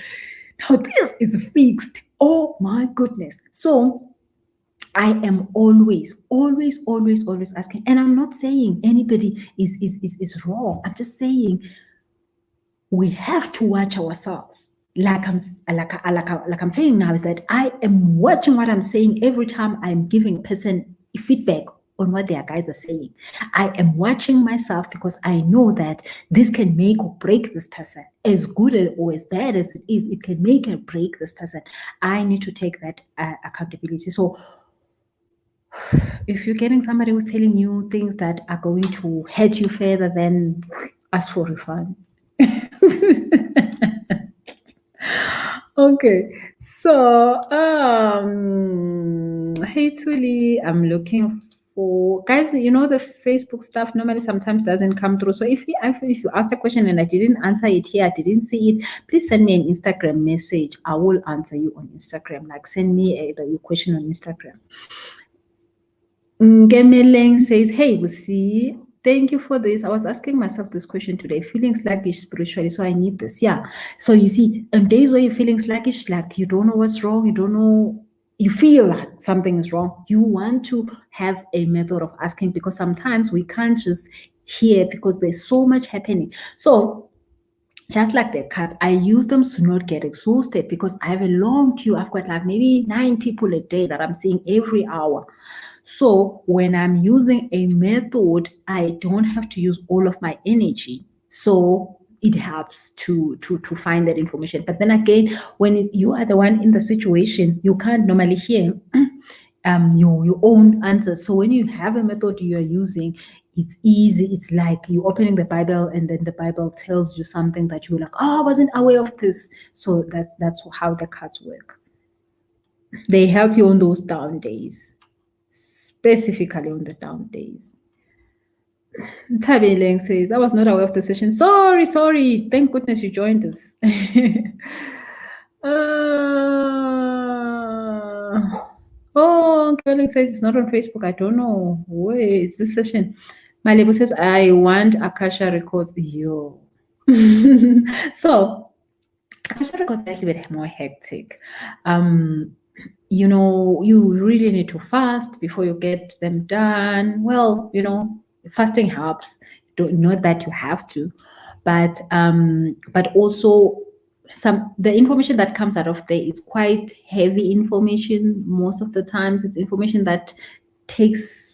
now this is fixed. Oh my goodness. So I am always asking. And I'm not saying anybody is wrong. I'm just saying we have to watch ourselves. Like I'm saying now, is that I am watching what I'm saying every time I'm giving a person feedback on what their guys are saying. I am watching myself because I know that this can make or break this person. As good or as bad as it is, it can make or break this person. I need to take that accountability. So if you're getting somebody who's telling you things that are going to hurt you further, then ask for refund. Okay, so hey Tuli, I'm looking for guys. You know the Facebook stuff normally sometimes doesn't come through. So if you asked a question and I didn't answer it here, I didn't see it, please send me an Instagram message. I will answer you on Instagram. Like send me your question on Instagram. Ngemeleng says, hey, Busi, thank you for this. I was asking myself this question today, feeling sluggish spiritually, so I need this. Yeah. So you see, on days where you're feeling sluggish, like you don't know what's wrong, you feel like something is wrong, you want to have a method of asking, because sometimes we can't just hear because there's so much happening. So just like the cat, I use them to not get exhausted because I have a long queue. I've got like maybe 9 people a day that I'm seeing every hour. So when I'm using a method, I don't have to use all of my energy. So it helps to find that information. But then again, when you are the one in the situation, you can't normally hear your own answers. So when you have a method you are using, it's easy. It's like you're opening the Bible and then the Bible tells you something that you're like, oh, I wasn't aware of this. So that's how the cards work. They help you on those down days, specifically on the down days. Tabeleng says, I was not aware of the session. Sorry. Thank goodness you joined us. Tabeleng says it's not on Facebook. I don't know. Where is this session? Malibu says, I want Akasha Records. Yo. So, Akasha Records is actually a bit more hectic. You really need to fast before you get them done. Well, fasting helps. Not that you have to, but also the information that comes out of there is quite heavy information. Most of the times, it's information that takes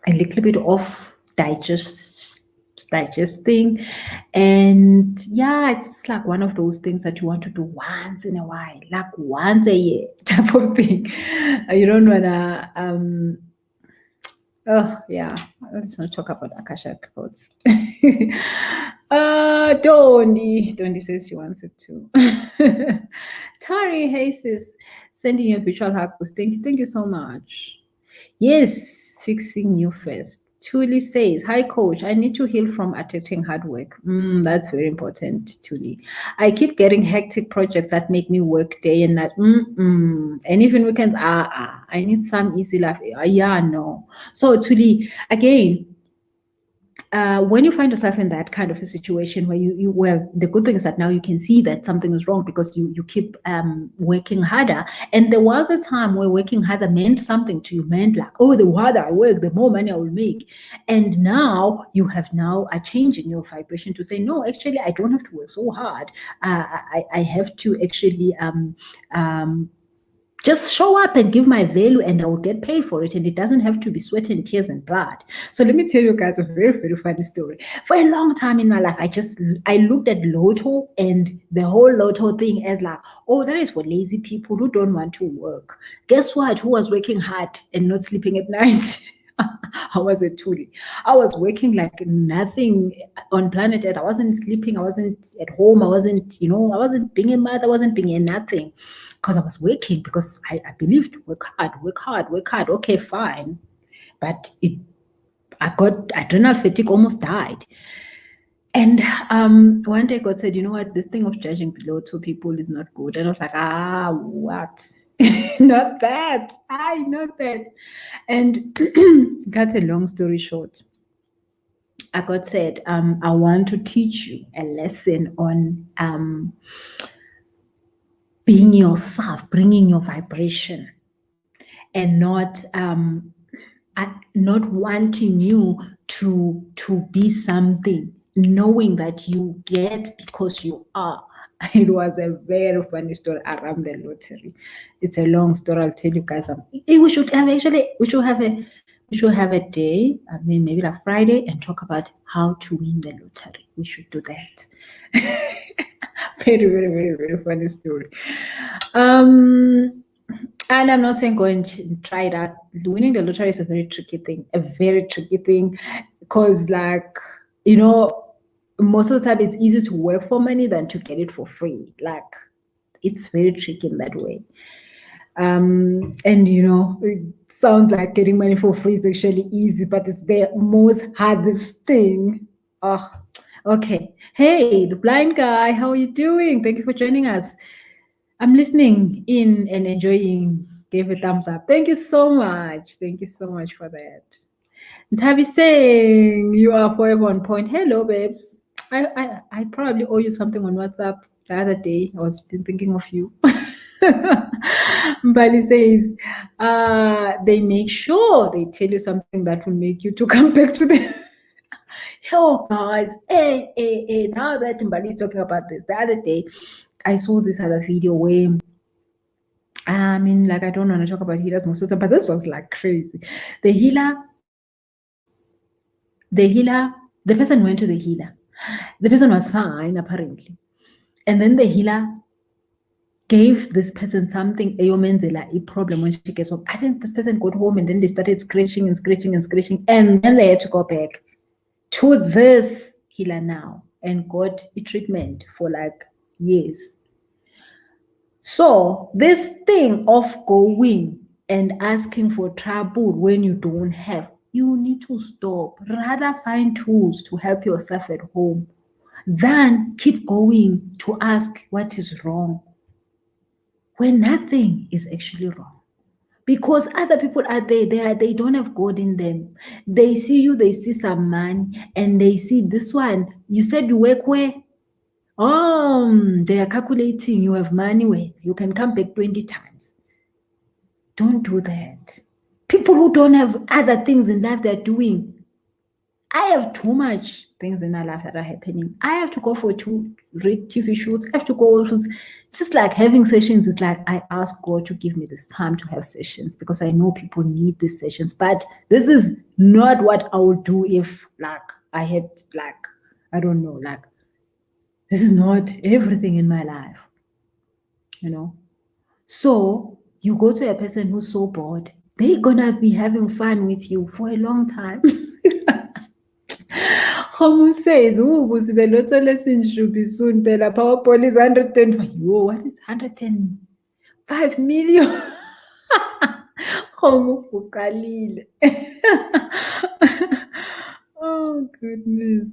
a little bit of digesting, and yeah, it's like one of those things that you want to do once in a while, like once a year type of thing. You don't wanna let's not talk about Akasha Records. Dondi says she wants it too. Tari Hayes sending you a virtual hug. Thank you so much. Yes, fixing you first. Tuli says, hi coach, I need to heal from attempting hard work. That's very important, Tuli. I keep getting hectic projects that make me work day and night. And even weekends, I need some easy life. No. So Tuli, again, when you find yourself in that kind of a situation where the good thing is that now you can see that something is wrong because you keep working harder. And there was a time where working harder meant something to you, meant like, oh, the harder I work, the more money I will make. And now you have a change in your vibration to say, no, actually, I don't have to work so hard. I have to actually just show up and give my value and I will get paid for it. And it doesn't have to be sweat and tears and blood. So let me tell you guys a very, very funny story. For a long time in my life, I looked at Lotto and the whole Lotto thing as like, oh, that is for lazy people who don't want to work. Guess what? Who was working hard and not sleeping at night? I was a Tuli. I was working like nothing on planet Earth. I wasn't sleeping. I wasn't at home. I wasn't being a mother. I wasn't being a nothing because I was working because I believed work hard. Okay, fine. But I got adrenal fatigue, almost died. And one day God said, you know what, this thing of judging below two people is not good. And I was like, what? Not that. Not that. And cut a long story short, God said, I want to teach you a lesson on being yourself, bringing your vibration, and not wanting you to be something, knowing that you get because you are. It was a very funny story around the lottery. It's a long story. I'll tell you guys. We should have a day. I mean, maybe like Friday, and talk about how to win the lottery. We should do that. Very, very, very, very funny story. And I'm not saying go and try that. Winning the lottery is a very tricky thing, because, like, most of the time it's easier to work for money than to get it for free. Like, it's very tricky in that way. And it sounds like getting money for free is actually easy, but it's the most hardest thing. Oh, okay. Hey, the blind guy, how are you doing? Thank you for joining us. I'm listening in and enjoying. Gave a thumbs up. Thank you so much. Thank you so much for that. Ntabi saying you are forever on point. Hello, babes. I probably owe you something on WhatsApp the other day. I was thinking of you. Mbali says, they make sure they tell you something that will make you to come back to them. Yo, guys, now that Mbali is talking about this, the other day, I saw this other video where, I mean, like, I don't want to talk about healers most of the time, but this was like crazy. The person went to the healer. The person was fine, apparently. And then the healer gave this person something, a problem when she gets home. I think this person got home and then they started scratching and scratching and scratching. And then they had to go back to this healer now and got a treatment for like years. So this thing of going and asking for trouble when you don't have, you need to stop. Rather find tools to help yourself at home than keep going to ask what is wrong when nothing is actually wrong. Because other people are there, they don't have God in them. They see you, they see some man, and they see this one. You said you work where? They are calculating you have money where you can come back 20 times. Don't do that. People who don't have other things in life they're doing. I have too much things in my life that are happening. I have to go for TV shoots. I have to go to, just like having sessions. It's like I ask God to give me this time to have sessions because I know people need these sessions. But this is not what I would do if, like, I had, like, I don't know, like, this is not everything in my life, So you go to a person who's so bored, they're gonna be having fun with you for a long time. Homo says, the lotto lesson should be soon. The Powerball is 105. Yo, what is 105 million? Homo fukalile. Oh, goodness.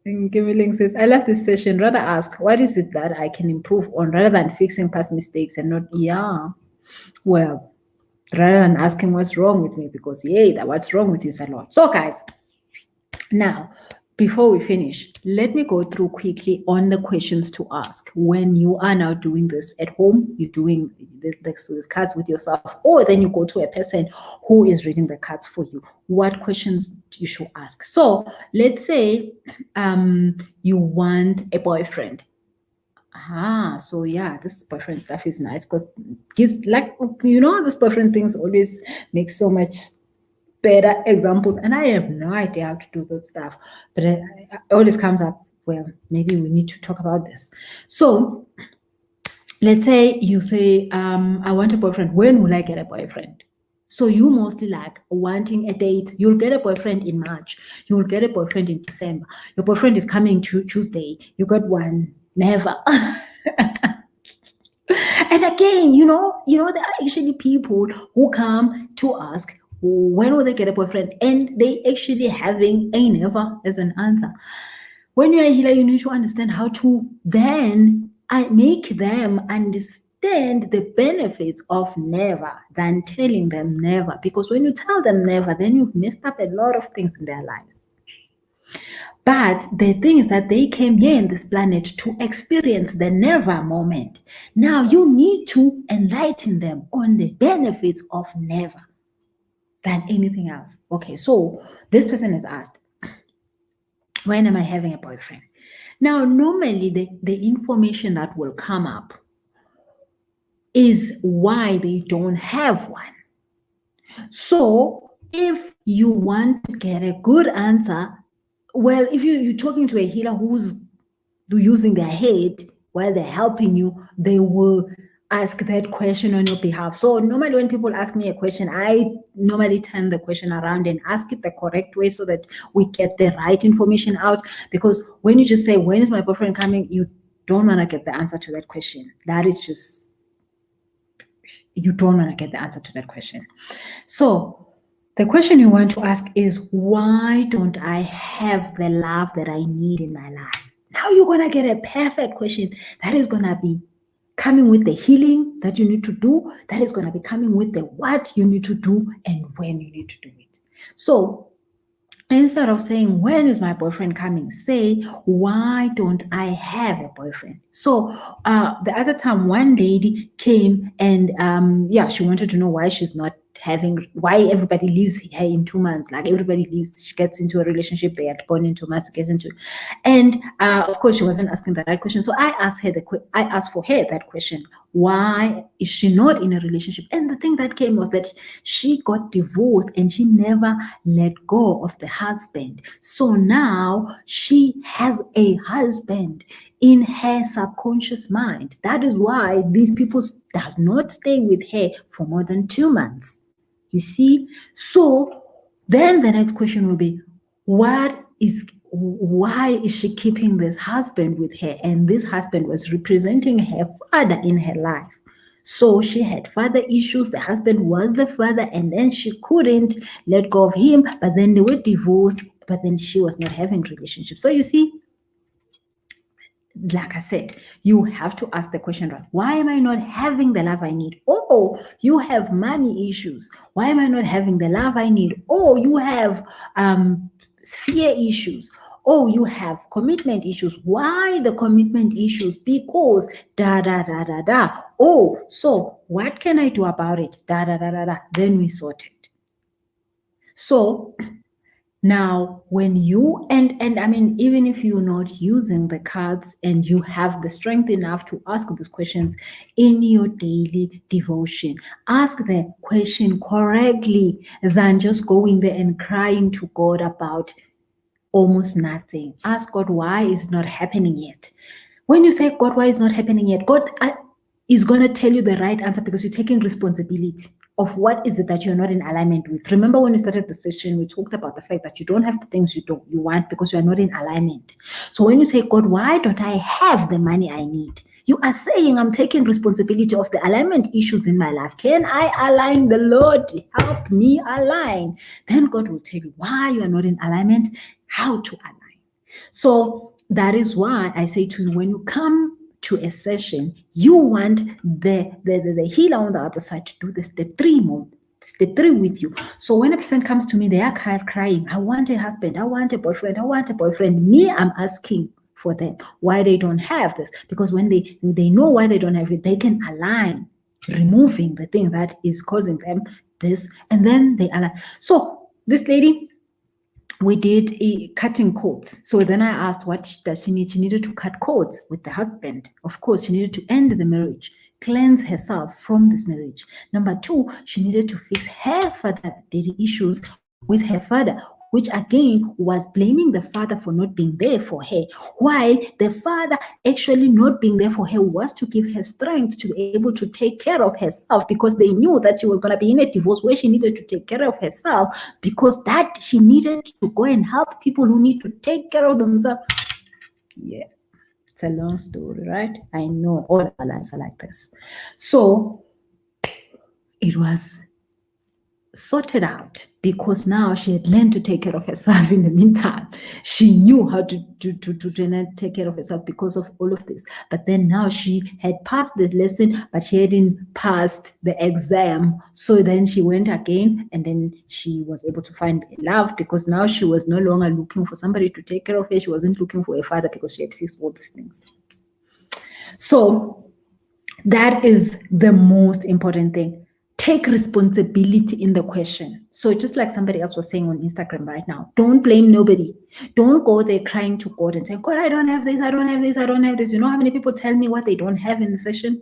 And Gimiling says, I love this session. Rather ask, what is it that I can improve on rather than fixing past mistakes and not, well, rather than asking what's wrong with me, because, that what's wrong with you is a lot. So, guys, now, before we finish, let me go through quickly on the questions to ask when you are now doing this at home. You're doing the cards with yourself, or then you go to a person who is reading the cards for you. What questions you should ask? So let's say you want a boyfriend. So this boyfriend stuff is nice because gives, like, this boyfriend things always make so much better examples, and I have no idea how to do that stuff, but it always comes up, well, maybe we need to talk about this. So let's say you say, I want a boyfriend. When will I get a boyfriend? So you mostly like wanting a date. You'll get a boyfriend in March. You'll get a boyfriend in December. Your boyfriend is coming Tuesday. You got one. Never. And again, there are actually people who come to ask, when will they get a boyfriend? And they actually having a never as an answer. When you're a healer, you need to understand how to then make them understand the benefits of never than telling them never. Because when you tell them never, then you've messed up a lot of things in their lives. But the thing is that they came here in this planet to experience the never moment. Now you need to enlighten them on the benefits of never than anything else. Okay, so this person is asked, when am I having a boyfriend? Now, normally the information that will come up is why they don't have one. So if you want to get a good answer, well, if you're talking to a healer who's using their head while they're helping you, they will ask that question on your behalf. So normally when people ask me a question, I normally turn the question around and ask it the correct way so that we get the right information out. Because when you just say, when is my boyfriend coming? You don't want to get the answer to that question. That is just, you don't want to get the answer to that question. So the question you want to ask is, why don't I have the love that I need in my life? Now you're going to get a perfect question that is going to be coming with the healing that you need to do, that is going to be coming with the what you need to do and when you need to do it. So instead of saying, when is my boyfriend coming? Say, why don't I have a boyfriend? So the other time, one lady came and she wanted to know why she's not why everybody leaves her in 2 months. Like everybody leaves, she gets into a relationship they had gone into months to get into. And of course, she wasn't asking the right question. So I asked for her that question. Why is she not in a relationship? And the thing that came was that she got divorced and she never let go of the husband. So now she has a husband in her subconscious mind. That is why these people does not stay with her for more than 2 months. You see? So then the next question will be, why is she keeping this husband with her? And this husband was representing her father in her life. So she had father issues. The husband was the father, and then she couldn't let go of him. But then they were divorced. But then she was not having relationships. So you see, like I said, you have to ask the question, right? Why am I not having the love I need? Oh, you have money issues. Why am I not having the love I need? Oh, you have fear issues. Oh, you have commitment issues. Why the commitment issues? Because da da da da da. Oh, so what can I do about it? Da da da da da. Then we sort it. So now, when you, and I mean, even if you're not using the cards and you have the strength enough to ask these questions in your daily devotion, ask the question correctly than just going there and crying to God about almost nothing. Ask God, why is it not happening yet? When you say, God, why is it not happening yet? God is going to tell you the right answer because you're taking responsibility of what is it that you're not in alignment with. Remember when we started the session, we talked about the fact that you don't have the things you want because you are not in alignment. So when you say, God, why don't I have the money I need? You are saying, I'm taking responsibility of the alignment issues in my life. Can I align? The Lord help me align. Then God will tell you why you are not in alignment, how to align. So that is why I say to you, when you come to a session, you want the healer on the other side to do the step 3 with you. So when a person comes to me, they are crying, I want a husband, I want a boyfriend, I want a boyfriend. Me, I'm asking for them why they don't have this, because when they know why they don't have it, they can align, removing the thing that is causing them this, and then they align. So this lady, we did cutting cords. So then I asked, what does she need? She needed to cut cords with the husband. Of course, she needed to end the marriage, cleanse herself from this marriage. Number 2, she needed to fix her father daddy issues with her father, which again was blaming the father for not being there for her, while the father actually not being there for her was to give her strength to be able to take care of herself, because they knew that she was going to be in a divorce where she needed to take care of herself, because that she needed to go and help people who need to take care of themselves. Yeah, it's a long story, right? I know all our lives are like this. So it was sorted out because now she had learned to take care of herself in the meantime. She knew how to take care of herself because of all of this. But then now she had passed the lesson, but she hadn't passed the exam. So then she went again, and then she was able to find love because now she was no longer looking for somebody to take care of her. She wasn't looking for a father because she had fixed all these things. So that is the most important thing. Take responsibility in the question. So just like somebody else was saying on Instagram right now, don't blame nobody. Don't go there crying to God and saying, God, I don't have this, I don't have this, I don't have this. You know how many people tell me what they don't have in the session?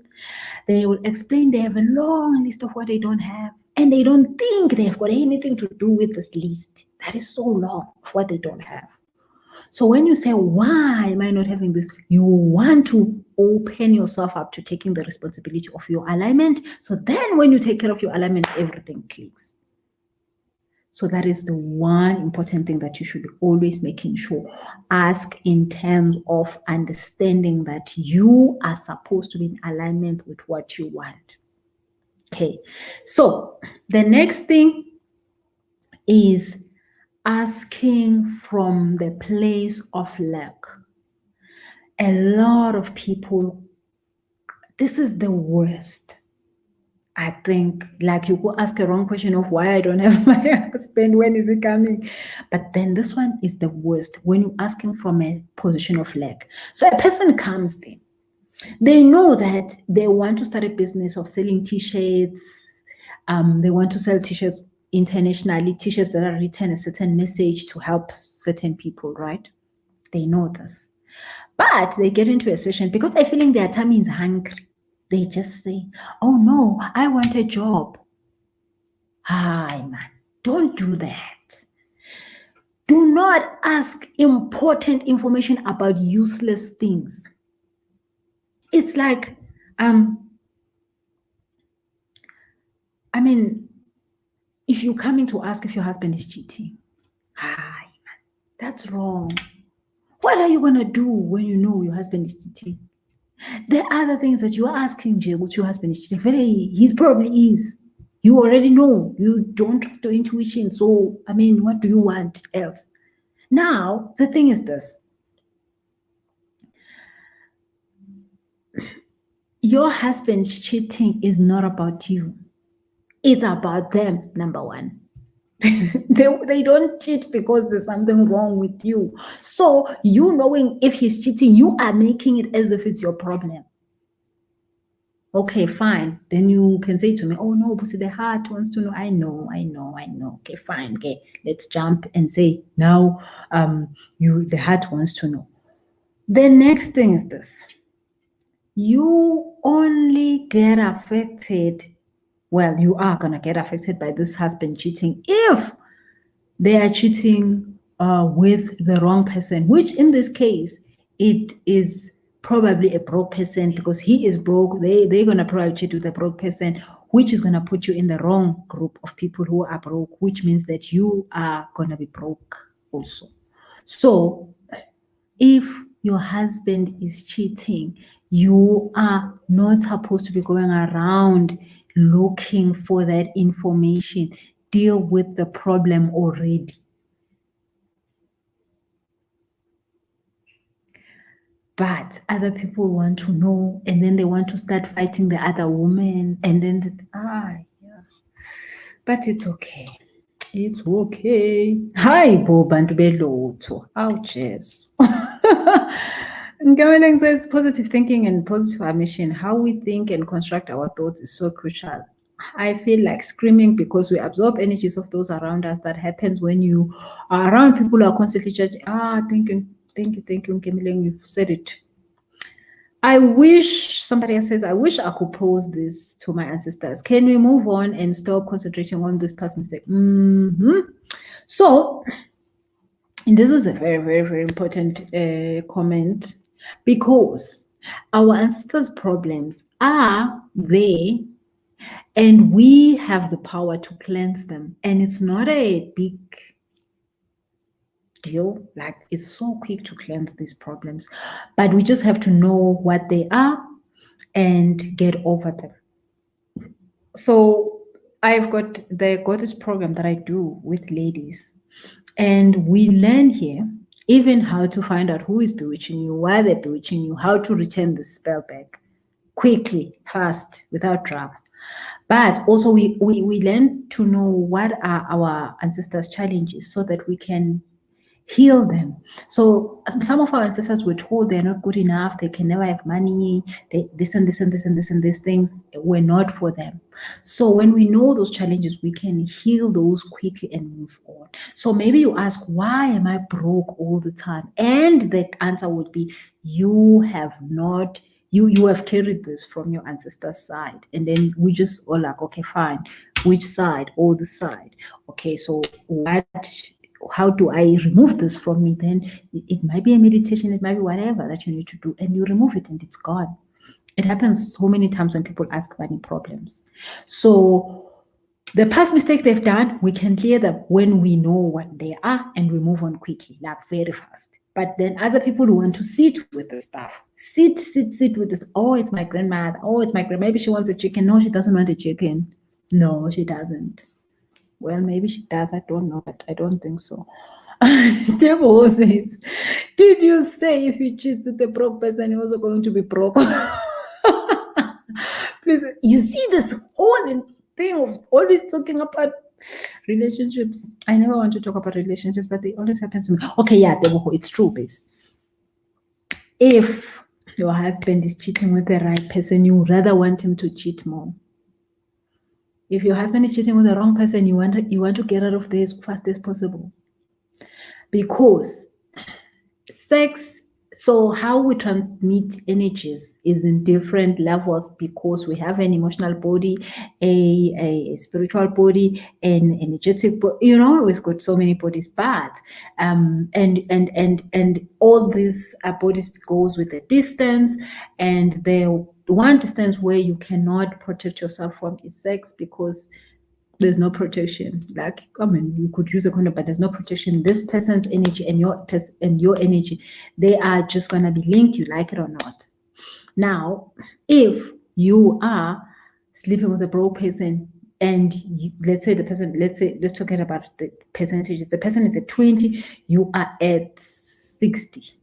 They will explain they have a long list of what they don't have, and they don't think they've got anything to do with this list. That is so long of what they don't have. So when you say, why am I not having this? You want to open yourself up to taking the responsibility of your alignment. So then when you take care of your alignment, everything clicks. So that is the one important thing that you should be always making sure. Ask in terms of understanding that you are supposed to be in alignment with what you want. Okay. So the next thing is asking from the place of lack. A lot of people, this is the worst. I think, like, you go ask a wrong question of why I don't have my husband, when is it coming? But then this one is the worst when you're asking from a position of lack. So a person comes there. They know that they want to start a business of selling t-shirts. They want to sell t-shirts internationally, t-shirts that are written a certain message to help certain people, right? They know this. But they get into a session because they're feeling their tummy is hungry. They just say, oh no, I want a job. Hi, man, don't do that. Do not ask important information about useless things. It's like, I mean, if you're coming to ask if your husband is cheating, hi, man, that's wrong. What are you going to do when you know your husband is cheating? The other things that you are asking, Jay, what your husband is cheating, he's probably is. You already know. You don't trust your intuition. So, I mean, what do you want else? Now, the thing is this. Your husband's cheating is not about you. It's about them, number one. They don't cheat because there's something wrong with you. So you knowing if he's cheating, you are making it as if it's your problem. Okay, fine. Then you can say to me, oh no, Busi, the heart wants to know. I know. Okay, fine. Okay, let's jump and say now the heart wants to know. The next thing is this. You only get affected. Well, you are going to get affected by this husband cheating if they are cheating with the wrong person, which in this case, it is probably a broke person because he is broke. They're going to probably cheat with a broke person, which is going to put you in the wrong group of people who are broke, which means that you are going to be broke also. So if your husband is cheating, you are not supposed to be going around looking for that information. Deal with the problem already. But other people want to know, and then they want to start fighting the other woman, and then yes. But it's okay. It's okay. Hi, Bo Bantu Belotho. Ouch, yes. Ngameneng says positive thinking and positive affirmation. How we think and construct our thoughts is so crucial. I feel like screaming because we absorb energies of those around us. That happens when you are around people who are constantly judging. Thank you, Nkemileng, you've said it. I wish, somebody else says, I wish I could pose this to my ancestors. Can we move on and stop concentrating on this past mistake? So, and this is a very, very, very important comment, because our ancestors' problems are there and we have the power to cleanse them. And it's not a big deal, like it's so quick to cleanse these problems, but we just have to know what they are and get over them. So I've got this program that I do with ladies, and we learn here even how to find out who is bewitching you, why they're bewitching you, how to return the spell back quickly, fast, without trouble. But also we learn to know what are our ancestors' challenges so that we can heal them. So some of our ancestors were told they're not good enough, they can never have money, this and this and this and this and these things were not for them. So when we know those challenges, we can heal those quickly and move on. So maybe you ask, why am I broke all the time? And the answer would be, you have not you have carried this from your ancestors' side. And then we just all like, okay, fine, which side? Or the side. Okay, so how do I remove this from me? Then it might be a meditation, it might be whatever that you need to do, and you remove it and it's gone. It happens so many times when people ask money problems. So the past mistakes they've done, we can clear them when we know what they are and we move on quickly, like very fast. But then other people who want to sit with the stuff, sit with this. Oh, it's my grandmother. Oh, it's my grandma. Maybe she wants a chicken. No, she doesn't want a chicken. No, she doesn't. Well, maybe she does. I don't know, but I don't think so. Tebo says, did you say if you cheat with a broke person, you're also going to be broke? Please, you see this whole thing of always talking about relationships. I never want to talk about relationships, but they always happen to me. Okay, yeah, Tebo, it's true, babes. If your husband is cheating with the right person, you rather want him to cheat more. If your husband is cheating with the wrong person, you want to get out of there as fast as possible. Because sex, so how we transmit energies is in different levels, because we have an emotional body, a spiritual body, an energetic body. We've got so many bodies, but and all these bodies goes with a distance, and the one distance where you cannot protect yourself from is sex, because there's no protection. Like, you could use a condom, but there's no protection. This person's energy and your energy, they are just gonna be linked, you like it or not. Now, if you are sleeping with a broke person, and let's talk about the percentages. The person is at 20, you are at 60.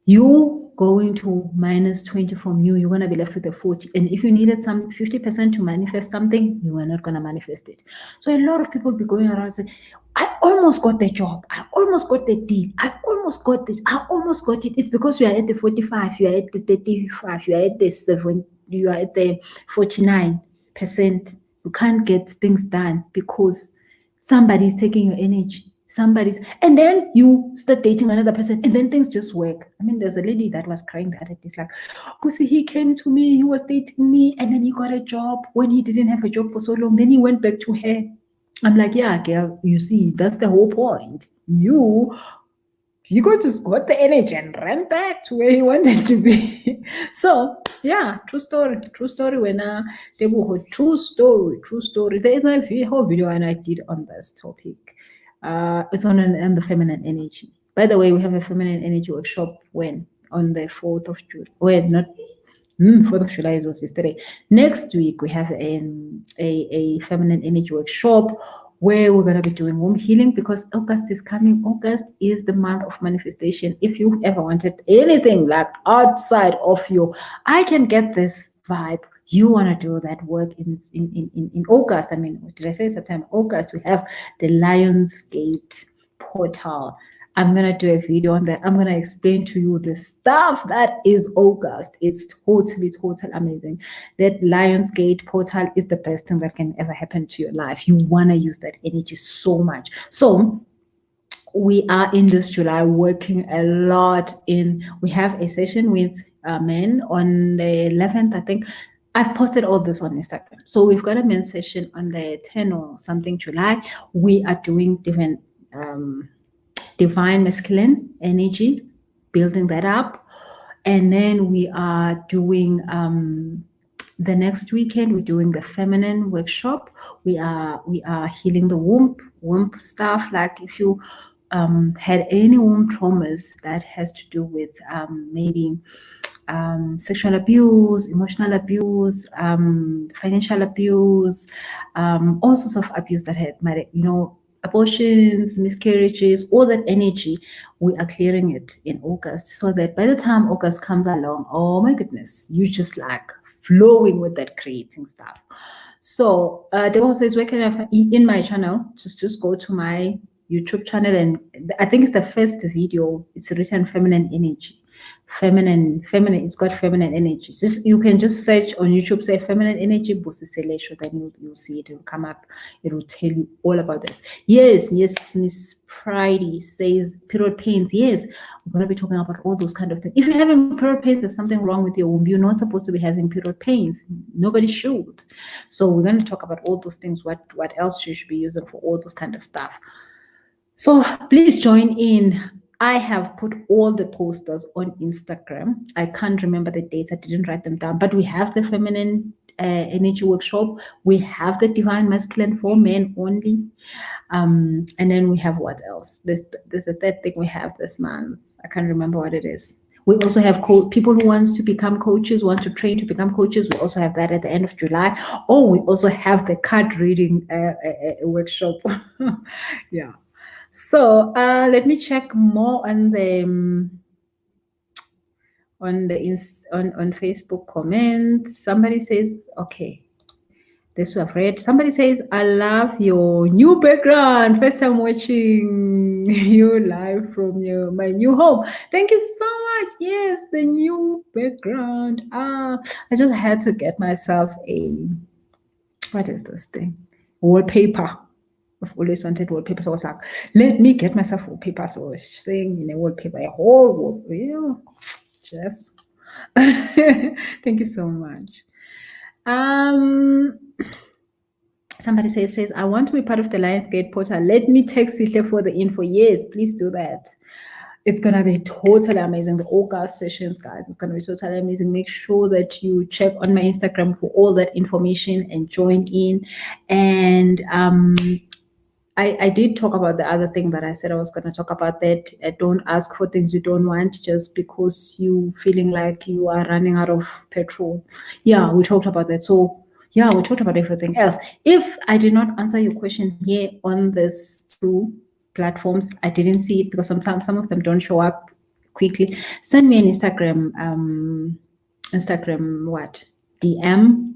You going to minus 20 from you're going to be left with a 40. And if you needed some 50% to manifest something, you are not going to manifest it. So a lot of people be going around saying, I almost got the job, I almost got the deal, I almost got this, I almost got it. It's because you are at the 45, you are at the 35, you are at the 7, you are at the 49%. You can't get things done because somebody's taking your energy. And then you start dating another person, and then things just work. There's a lady that was crying that it's like, see, he came to me, he was dating me, and then he got a job when he didn't have a job for so long. Then he went back to her. I'm like, yeah, girl, you see, that's the whole point. You just got the energy and ran back to where he wanted to be. So yeah, true story. When true story. There is a whole video and I did on this topic. It's on the feminine energy. By the way, we have a feminine energy workshop on the 4th of July. Well, not 4th of July, was yesterday. Next week we have a feminine energy workshop where we're going to be doing womb healing, because August is coming. August is the month of manifestation. If you ever wanted anything like outside of you, I can get this vibe. You want to do that work in August. Did I say September? August, we have the Lionsgate portal. I'm going to do a video on that. I'm going to explain to you the stuff that is August. It's totally amazing. That Lionsgate portal is the best thing that can ever happen to your life. You want to use that energy so much. So we are in this July working a lot we have a session with men on the 11th, I think. I've posted all this on Instagram. So we've got a men's session on the 10th or something July. We are doing different divine masculine energy, building that up. And then we are doing the next weekend, we're doing the feminine workshop. We are healing the womb stuff. Like if you had any womb traumas that has to do with maybe sexual abuse, emotional abuse, financial abuse, all sorts of abuse that had, abortions, miscarriages, all that energy, we are clearing it in August so that by the time August comes along, oh my goodness, you just like flowing with that creating stuff. So Debo says, where can I find in my channel? Just go to my YouTube channel, and I think it's the first video. It's written feminine energy. Feminine, it's got feminine energy. You can just search on YouTube, say feminine energy Busiselesho, then you'll see it. It will come up. It will tell you all about this. Yes, Miss Pridey says period pains. Yes, we're going to be talking about all those kind of things. If you're having period pains, there's something wrong with your womb. You're not supposed to be having period pains. Nobody should. So we're going to talk about all those things. What else you should be using for all those kind of stuff. So please join in. I have put all the posters on Instagram. I can't remember the dates. I didn't write them down, but we have the feminine energy workshop. We have the divine masculine for men only. And then we have what else? There's a third thing we have this month. I can't remember what it is. We also have people who wants to become coaches, want to train to become coaches. We also have that at the end of July. Oh, we also have the card reading workshop. Yeah. So let me check more on the on Facebook comments. Somebody says, okay, this I've read. Somebody says, I love your new background. First time watching you live from my new home. Thank you so much. Yes, the new background. I just had to get myself what is this thing? Wallpaper. I've always wanted wallpaper, so I was like, let me get myself wallpaper. So I was saying in a wallpaper, a whole wallpaper. Just thank you so much. Somebody says, I want to be part of the Lionsgate portal. Let me text Sihle for the info. Yes, please do that. It's going to be totally amazing. The August sessions, guys, it's going to be totally amazing. Make sure that you check on my Instagram for all that information and join in. And I did talk about the other thing that I said I was going to talk about, that don't ask for things you don't want just because you feeling like you are running out of petrol. Yeah, we talked about that. So yeah, we talked about everything else. If I did not answer your question here on this two platforms, I didn't see it because sometimes some of them don't show up quickly. Send me an Instagram DM,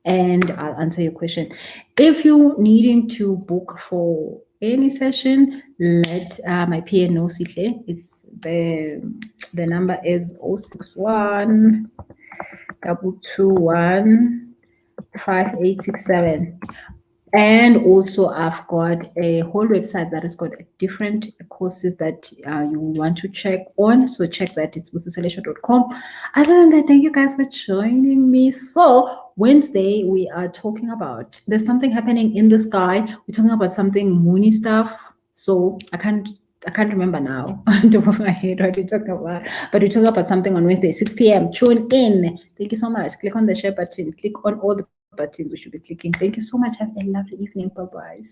and I'll answer your question. If you're needing to book for any session, let my PA know, Sihle. It's the number is 061 221 5867. And also I've got a whole website that has got different courses that you want to check on. So check that. It's busiselesho.com. Other than that, thank you guys for joining me. So Wednesday, we are talking about, there's something happening in the sky. We're talking about something moony stuff. So I can't remember now on top of my head what we talked about. But we talk about something on Wednesday, 6 p.m. Tune in. Thank you so much. Click on the share button. Click on all the buttons we should be clicking. Thank you so much. Have a lovely evening. Bye-bye.